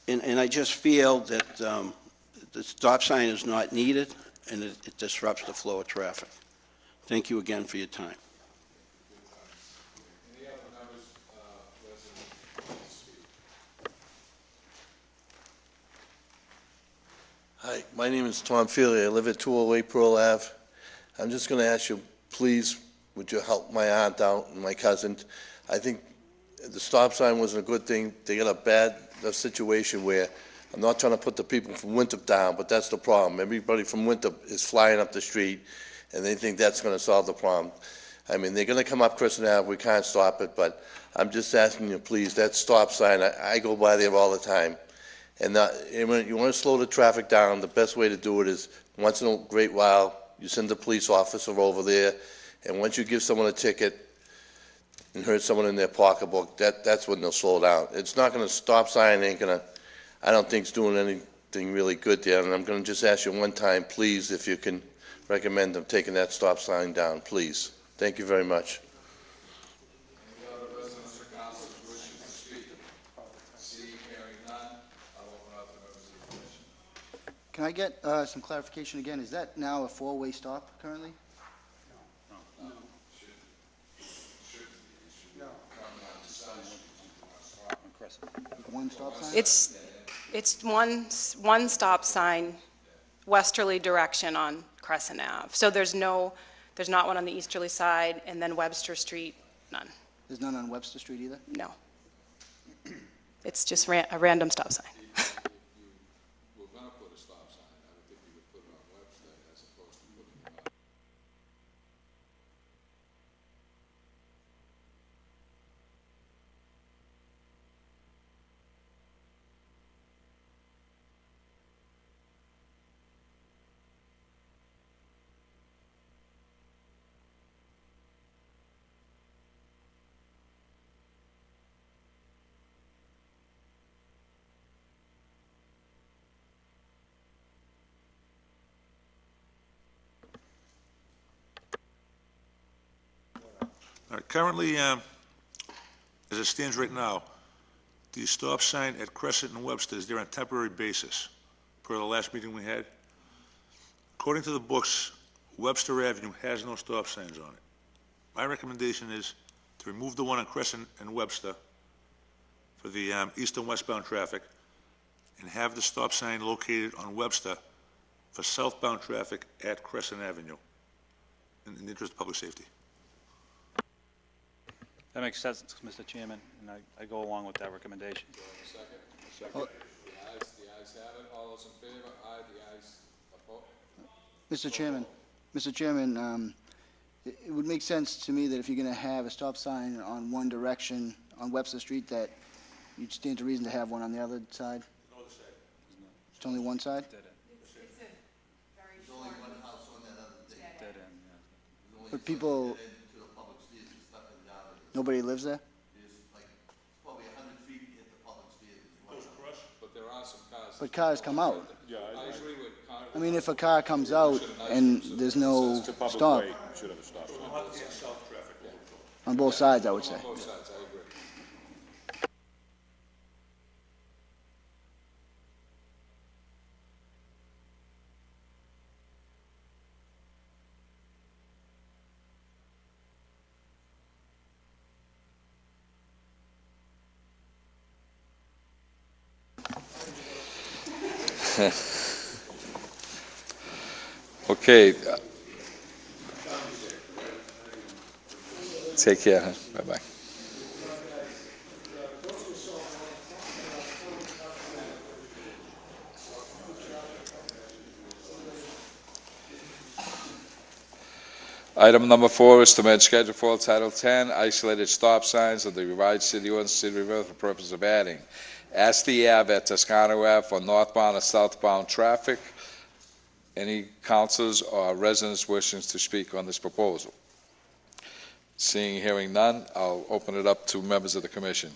I just feel that the stop sign is not needed, and it disrupts the flow of traffic. Thank you again for your time. Any other members, residents, speak? Hi, my name is Tom Feely. I live at 208 Pearl Ave. I'm just going to ask you, please, would you help my aunt out and my cousin? I think the stop sign wasn't a good thing. They got a bad situation where, I'm not trying to put the people from Winthrop down, but that's the problem. Everybody from Winthrop is flying up the street, and they think that's going to solve the problem. I mean, they're going to come up Crescent Ave. We can't stop it, but I'm just asking you, please, that stop sign, I go by there all the time. And when you want to slow the traffic down, the best way to do it is, once in a great while, you send a police officer over there, and once you give someone a ticket and hurt someone in their pocketbook, that's when they'll slow down. It's not going to stop sign, ain't going to, I don't think it's doing anything really good there, and I'm going to just ask you one time, please, if you can recommend them taking that stop sign down, please. Thank you very much. Any other residents or councilors wishing to speak? Seeing, hearing none, I'll open up to members of the commission. Can I get some clarification again? Is that now a four-way stop currently? One stop sign? It's one stop sign, westerly direction on Crescent Ave. So there's not one on the easterly side, and then Webster Street, none. There's none on Webster Street either? No. It's just a random stop sign. We're going to put a stop sign. I would think you would put it on Webster as opposed to putting it on. All right, currently, as it stands right now, the stop sign at Crescent and Webster is there on a temporary basis, per the last meeting we had. According to the books, Webster Avenue has no stop signs on it. My recommendation is to remove the one on Crescent and Webster for the east and westbound traffic, and have the stop sign located on Webster for southbound traffic at Crescent Avenue, in the interest of public safety. That makes sense, Mr. Chairman, and I go along with that recommendation. Second? The ayes have it. All those in favor? Aye, the ayes opposed? Mr. Chairman, it would make sense to me that if you're going to have a stop sign on one direction on Webster Street, that you'd stand to reason to have one on the other side. It's only one side? But people, nobody lives there? But there are some cars. But cars come out. I agree with Conrad. I mean, if a car comes out and there's no stop, Should have a stop sign. on both sides, I would say. Both sides, I agree. Okay. Take care, huh? Bye-bye. Item number 4 is to amend Schedule 4, Title 10, Isolated Stop Signs of the revised City Ordinance, City of Riverview, for the purpose of adding Asti Ave at Toscano Ave for northbound and southbound traffic. Any councilors or residents wishing to speak on this proposal? Seeing and hearing none, I'll open it up to members of the commission.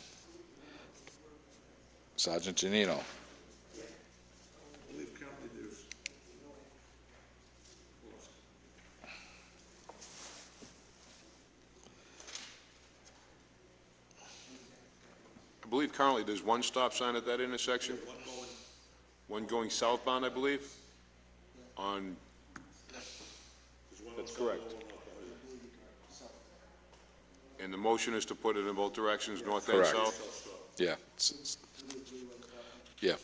Sergeant Giannino. I believe currently there's one stop sign at that intersection. One going southbound, I believe. That's correct. And the motion is to put it in both directions, north and Correct. south? Yeah. Yeah.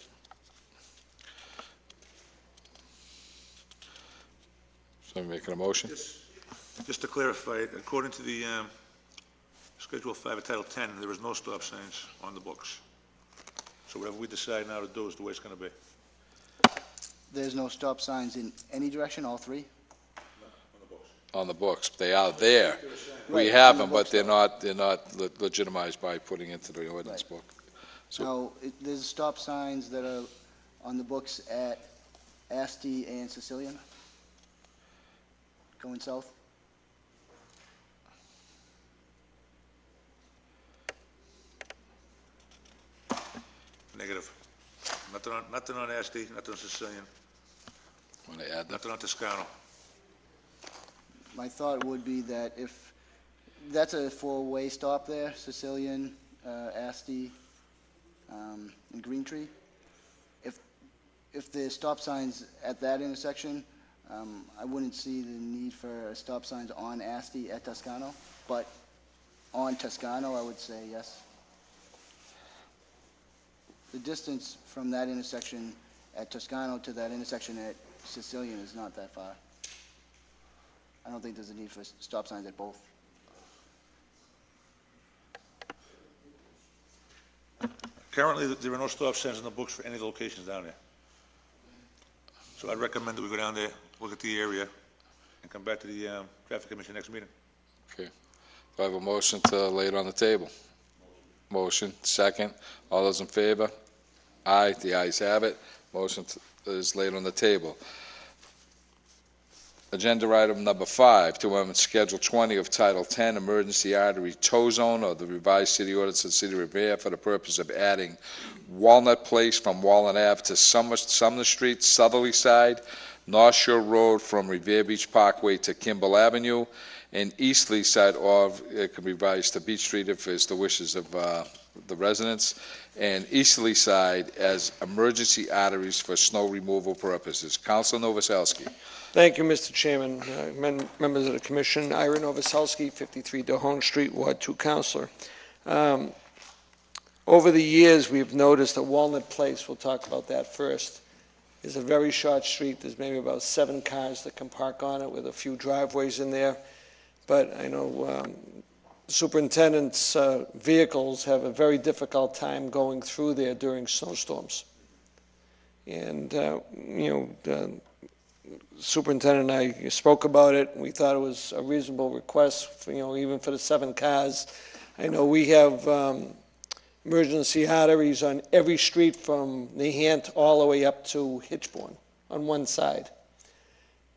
Somebody making a motion? Just to clarify, according to the Schedule 5 of Title 10, there is no stop signs on the books. So whatever we decide now to do is the way it's going to be. There's no stop signs in any direction, all three? On the books. They are there. We Right, have on the them, but books, they're not legitimized by putting into the ordinance book. So- Now, there's stop signs that are on the books at Asti and Sicilian, going south? Negative. Nothing on Asti, nothing on Sicilian, Want to add that? nothing on Toscano. My thought would be that if, that's a four-way stop there, Sicilian, Asti, and Green Tree. If there's stop signs at that intersection, I wouldn't see the need for stop signs on Asti at Toscano, but on Toscano, I would say yes. The distance from that intersection at Toscano to that intersection at Sicilian is not that far. I don't think there's a need for stop signs at both. Currently, there are no stop signs in the books for any locations down there. So I'd recommend that we go down there, look at the area, and come back to the Traffic Commission next meeting. Okay. Do I have a motion to lay it on the table? Motion, second. All those in favor? Aye, the ayes have it. Motion is laid on the table. Agenda item number 5, to amend Schedule 20 of Title 10, Emergency Artery Tow Zone of the revised City Ordinance of the City of Revere for the purpose of adding Walnut Place from Walnut Ave to Sumner Street, southerly side, North Shore Road from Revere Beach Parkway to Kimball Avenue, and easterly side, or it can be revised to Beach Street if it's the wishes of the residents, and easterly side as emergency arteries for snow removal purposes. Councilor Novoselsky. Thank you, Mr. Chairman. Members of the Commission, Ira Novoselsky, 53 DeHone Street, Ward 2 Councilor. Over the years, we've noticed that Walnut Place, we'll talk about that first, is a very short street. There's maybe about 7 cars that can park on it with a few driveways in there. But I know superintendent's vehicles have a very difficult time going through there during snowstorms. And, the superintendent and I spoke about it. We thought it was a reasonable request, for, even for the 7 cars. I know we have emergency arteries on every street from Nahant all the way up to Hitchborn on one side.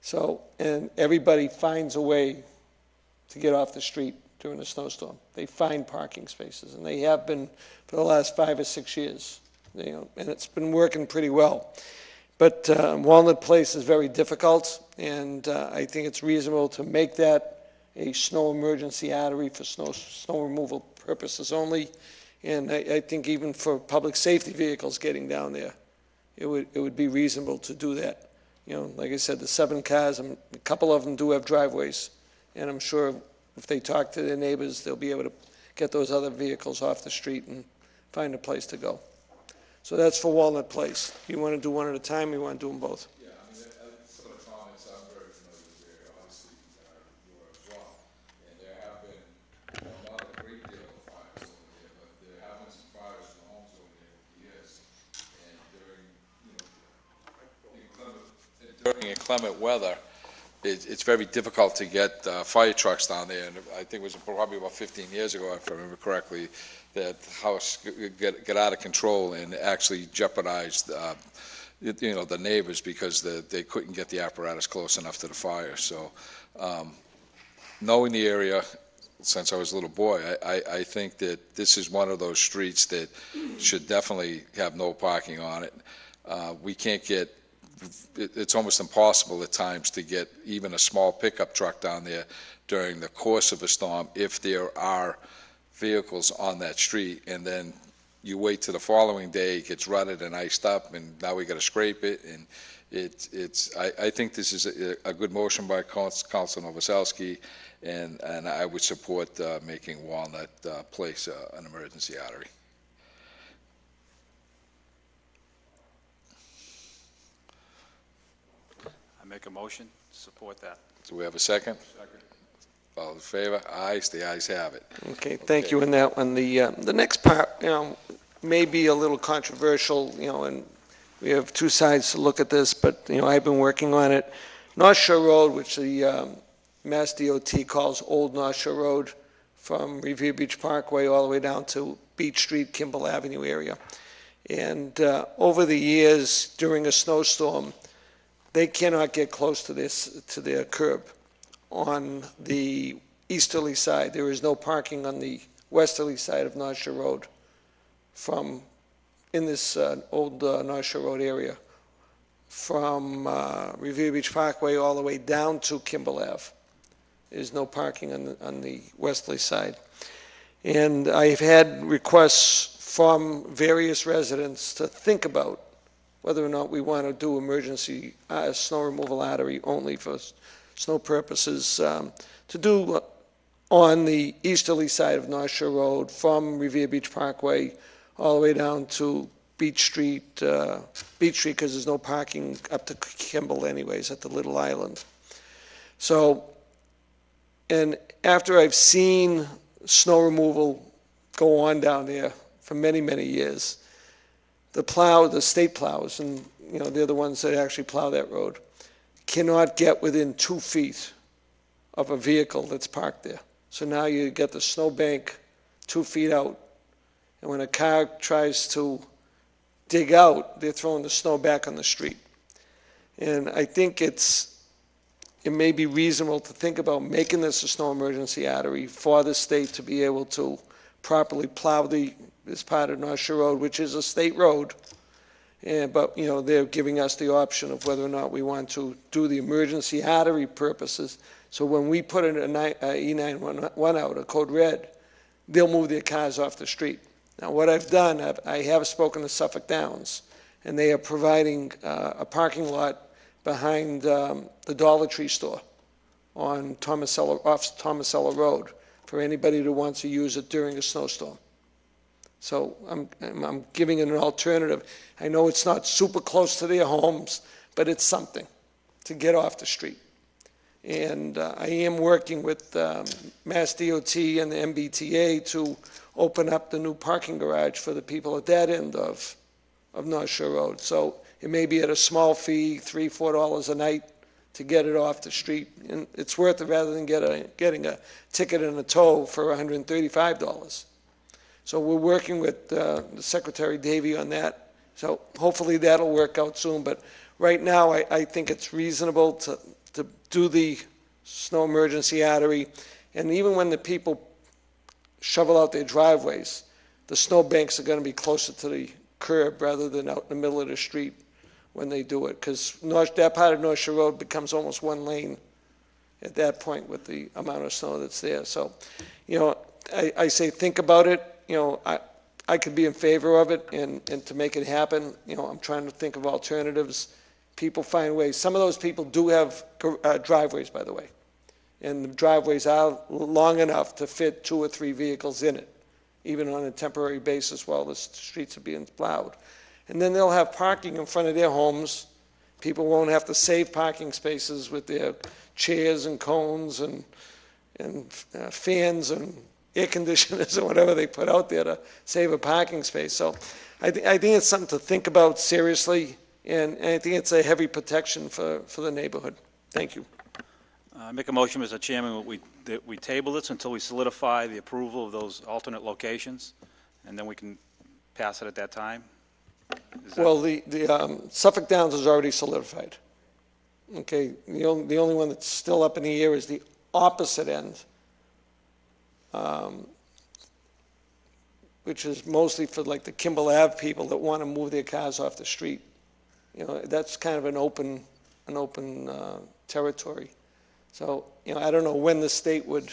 So, and everybody finds a way to get off the street during a snowstorm. They find parking spaces, and they have been for the last 5 or 6 years. And it's been working pretty well. But Walnut Place is very difficult, and I think it's reasonable to make that a snow emergency artery for snow removal purposes only. And I think even for public safety vehicles getting down there, it would be reasonable to do that. Like I said, the 7 cars, a couple of them do have driveways, and I'm sure if they talk to their neighbors, they'll be able to get those other vehicles off the street and find a place to go. So that's for Walnut Place. You want to do one at a time, or you want to do them both? Yeah, some of the comments I'm very familiar with there, obviously, you are as well. And there have been, not a great deal of fires over there, but there have been some fires in the homes over there over the years. And during inclement weather, it's very difficult to get fire trucks down there. And I think it was probably about 15 years ago, if I remember correctly, that house get out of control and actually jeopardized, the neighbors because they couldn't get the apparatus close enough to the fire. So, knowing the area since I was a little boy, I think that this is one of those streets that should definitely have no parking on it. We can't get. It's almost impossible at times to get even a small pickup truck down there during the course of a storm if there are vehicles on that street, and then you wait till the following day, it gets rutted and iced up, and now we got to scrape it. And I think this is a good motion by Council Novoselsky, and I would support making Walnut Place an emergency artery. I make a motion to support that. Do we have a second? Second. All in favor? Ayes, the ayes have it. Okay, thank you on that one. The next part, may be a little controversial, and we have 2 sides to look at this, but, I've been working on it. North Shore Road, which the Mass DOT calls Old North Shore Road, from Revere Beach Parkway all the way down to Beach Street, Kimball Avenue area. And over the years, during a snowstorm, they cannot get close to their curb. On the easterly side, there is no parking on the westerly side of North Shore Road in this old North Shore Road area, from Revere Beach Parkway all the way down to Kimball Ave. There's no parking on the westerly side. And I've had requests from various residents to think about whether or not we want to do emergency snow removal artery only for snow purposes, to do on the easterly side of North Shore Road from Revere Beach Parkway all the way down to Beach Street, because there's no parking up to Kimball anyways at the Little Island. So, and after I've seen snow removal go on down there for many, many years, the state plows, and they're the ones that actually plow that road, cannot get within 2 feet of a vehicle that's parked there. So now you get the snow bank 2 feet out, and when a car tries to dig out, they're throwing the snow back on the street. And I think it may be reasonable to think about making this a snow emergency artery for the state to be able to properly plow this part of North Shore Road, which is a state road. But, they're giving us the option of whether or not we want to do the emergency artery purposes. So when we put an E911 out, a code red, they'll move their cars off the street. Now, what I've done, I have spoken to Suffolk Downs, and they are providing a parking lot behind the Dollar Tree store off Tomasello Road for anybody who wants to use it during a snowstorm. So I'm giving it an alternative. I know it's not super close to their homes, but it's something to get off the street. And I am working with Mass DOT and the MBTA to open up the new parking garage for the people at that end of North Shore Road. So it may be at a small fee, $3, $4 a night to get it off the street. And it's worth it rather than getting a ticket and a tow for $135. So we're working with the Secretary Davey on that. So hopefully that'll work out soon. But right now, I think it's reasonable to do the snow emergency artery. And even when the people shovel out their driveways, the snow banks are going to be closer to the curb rather than out in the middle of the street when they do it, because that part of North Shore Road becomes almost one lane at that point with the amount of snow that's there. So, I say think about it. I could be in favor of it, and to make it happen, I'm trying to think of alternatives. People find ways. Some of those people do have driveways, by the way, and the driveways are long enough to fit 2 or 3 vehicles in it, even on a temporary basis while the streets are being plowed. And then they'll have parking in front of their homes. People won't have to save parking spaces with their chairs and cones and fans and air conditioners or whatever they put out there to save a parking space. So I think it's something to think about seriously, and I think it's a heavy protection for the neighborhood. Thank you. Make a motion, Mr. Chairman, that we table this until we solidify the approval of those alternate locations, and then we can pass it at that time. Well, the Suffolk Downs is already solidified. Okay, the only one that's still up in the air is the opposite end, which is mostly for like the Kimball Ave people that want to move their cars off the street. That's kind of an open territory. So, I don't know when the state would.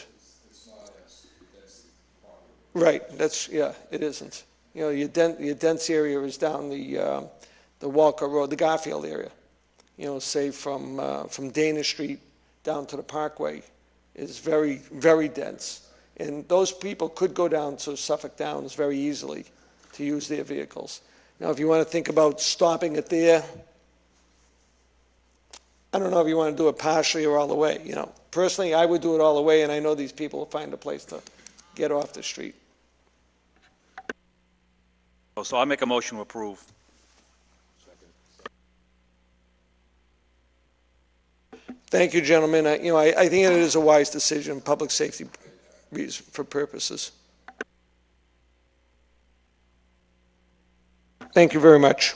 Right. It isn't. Your dense area is down the Walker Road, the Garfield area. Say from Dana Street down to the Parkway is very, very dense. And those people could go down to Suffolk Downs very easily to use their vehicles. Now, if you want to think about stopping it there, I don't know if you want to do it partially or all the way. Personally, I would do it all the way, and I know these people will find a place to get off the street. So I'll make a motion to approve. Thank you, gentlemen. I think it is a wise decision, public safety for purposes. Thank you very much.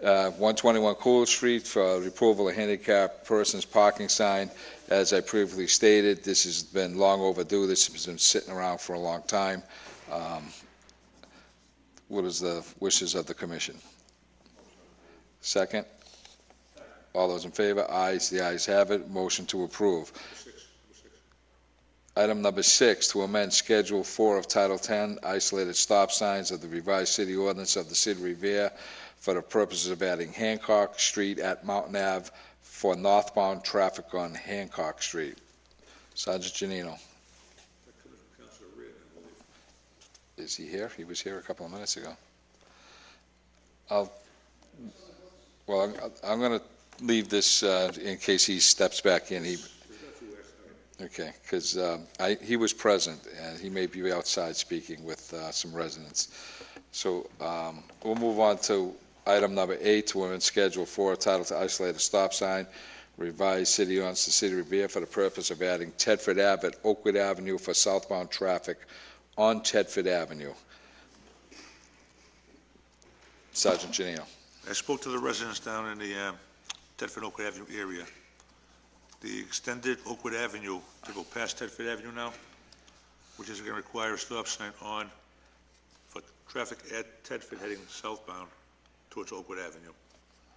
Uh, 121 Cool Street for the approval of handicap persons parking sign. As I previously stated, this has been long overdue. This has been sitting around for a long time. What is the wishes of the commission? Second? All those in favor? Ayes. The ayes have it. Motion to approve. Item number 6, to amend Schedule 4 of Title 10, isolated stop signs of the revised city ordinance of the City of Revere for the purposes of adding Hancock Street at Mountain Ave for northbound traffic on Hancock Street. Sergeant Giannino. Is he here? He was here a couple of minutes ago. I'm going to leave this in case he steps back in. Okay, because he was present, and he may be outside speaking with some residents. So we'll move on to item number 8, to amend Schedule 4, titled to isolate a stop sign, revised city ordinance to City of Revere for the purpose of adding Tedford Ave at Oakwood Avenue for southbound traffic on Tedford Avenue. Sergeant Giannino. I spoke to the residents down in the Tedford Oakwood Avenue area. The extended Oakwood Avenue to go past Tedford Avenue now, which is going to require a stop sign on for traffic at Tedford heading southbound towards Oakwood Avenue,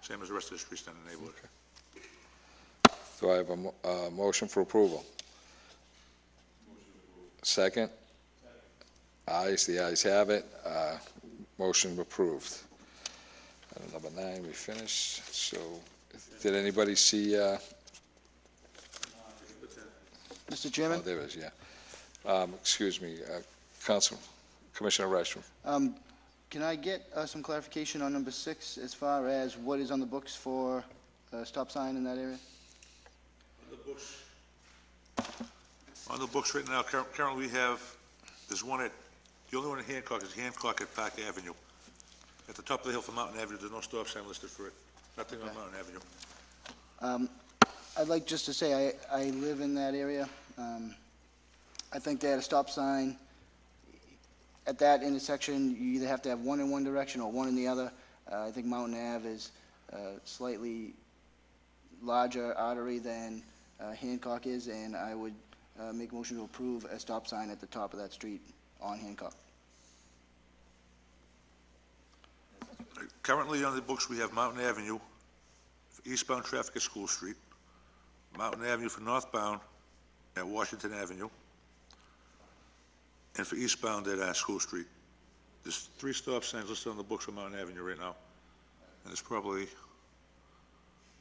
same as the rest of the streets down in the neighborhood. Do I have a motion for approval? Second? Ayes, the ayes have it. Motion approved. Number 9, we finished. So, did anybody see, Mr. Chairman? oh, there is, yeah. Excuse me, Commissioner Rashford. Can I get some clarification on number 6 as far as what is on the books for a stop sign in that area? On the books right now, currently we have, there's one at, the only one in Hancock is Hancock at Park Avenue. At the top of the hill for Mountain Avenue, there's no stop sign listed for it. Nothing on Mountain Avenue. I'd like just to say, I live in that area. I think that a stop sign at that intersection, you either have to have one in one direction or one in the other. I think Mountain Ave is a slightly larger artery than Hancock is, and I would make a motion to approve a stop sign at the top of that street on Hancock. Currently on the books, we have Mountain Avenue for eastbound traffic at School Street, Mountain Avenue for northbound at Washington Avenue, and for eastbound at School Street. There's 3 stop signs listed on the books for Mountain Avenue right now, and there's probably a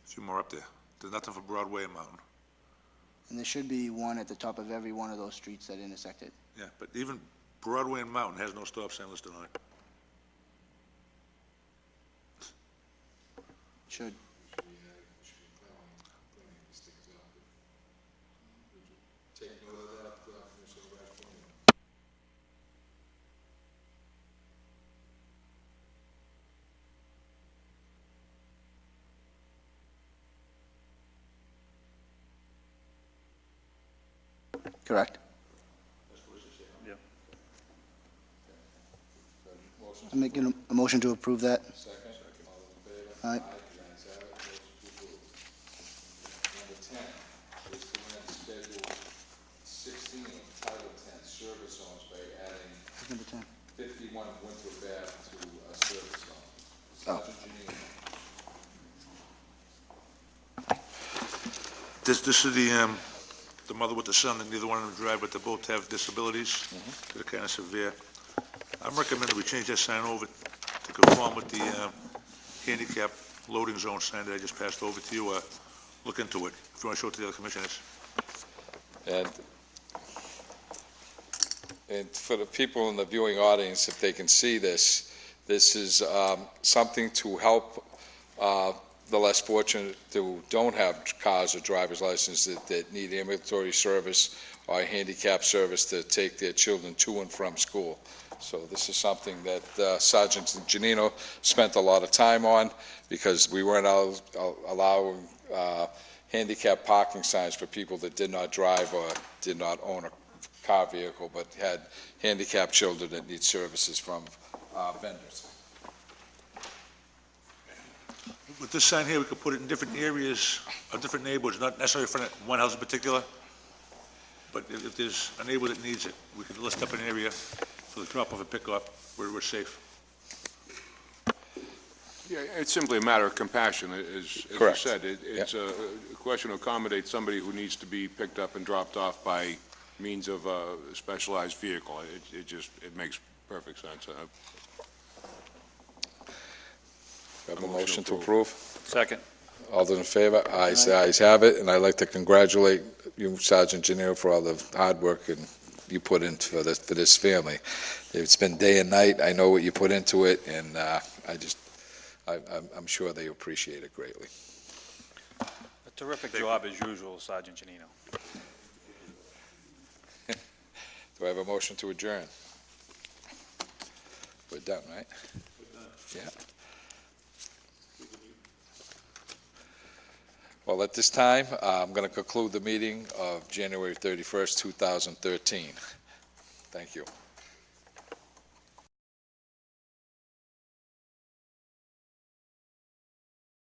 few more up there. There's nothing for Broadway and Mountain. And there should be one at the top of every one of those streets that intersect it. Yeah, but even Broadway and Mountain has no stop sign listed on it. Should. Correct. I'm making a motion to approve that. Second. All those in favor? Aye. The ayes have it. Motion approved. Number 10 is to amend Schedule 16 of Title 10 Service Zones by adding Number 10. 51 Winthrop Ave to a service zone. Sergeant Janino. This is the mother with the son, and neither one of them drive, but they both have disabilities. They're kind of severe. I'm recommending we change that sign over to conform with the handicap loading zone sign that I just passed over to you. Look into it, if you want to show it to the other commissioners. And for the people in the viewing audience, if they can see this, this is something to help the less fortunate who don't have cars or driver's licenses that need ambulatory service or handicap service to take their children to and from school. So this is something that Sergeant Janino spent a lot of time on, because we weren't allowing handicap parking signs for people that did not drive or did not own a car vehicle, but had handicapped children that need services from vendors. With this sign here, we could put it in different areas of different neighborhoods, not necessarily for one house in particular, but if there's a neighborhood that needs it, we could list up an area for the drop-off and pick-up where we're safe. Yeah, it's simply a matter of compassion, as you Correct. said. It's a question to accommodate somebody who needs to be picked up and dropped off by means of a specialized vehicle. It makes perfect sense. We have a motion to approve. Second. All those in favor? Ayes, the ayes have it, and I'd like to congratulate you, Sergeant Janino, for all the hard work and you put into for this family. It's been day and night. I know what you put into it, and I'm sure they appreciate it greatly. A terrific job as usual, Sergeant Janino. Do I have a motion to adjourn? We're done, right? Yeah. Well, at this time, I'm going to conclude the meeting of January 31st, 2013. Thank you.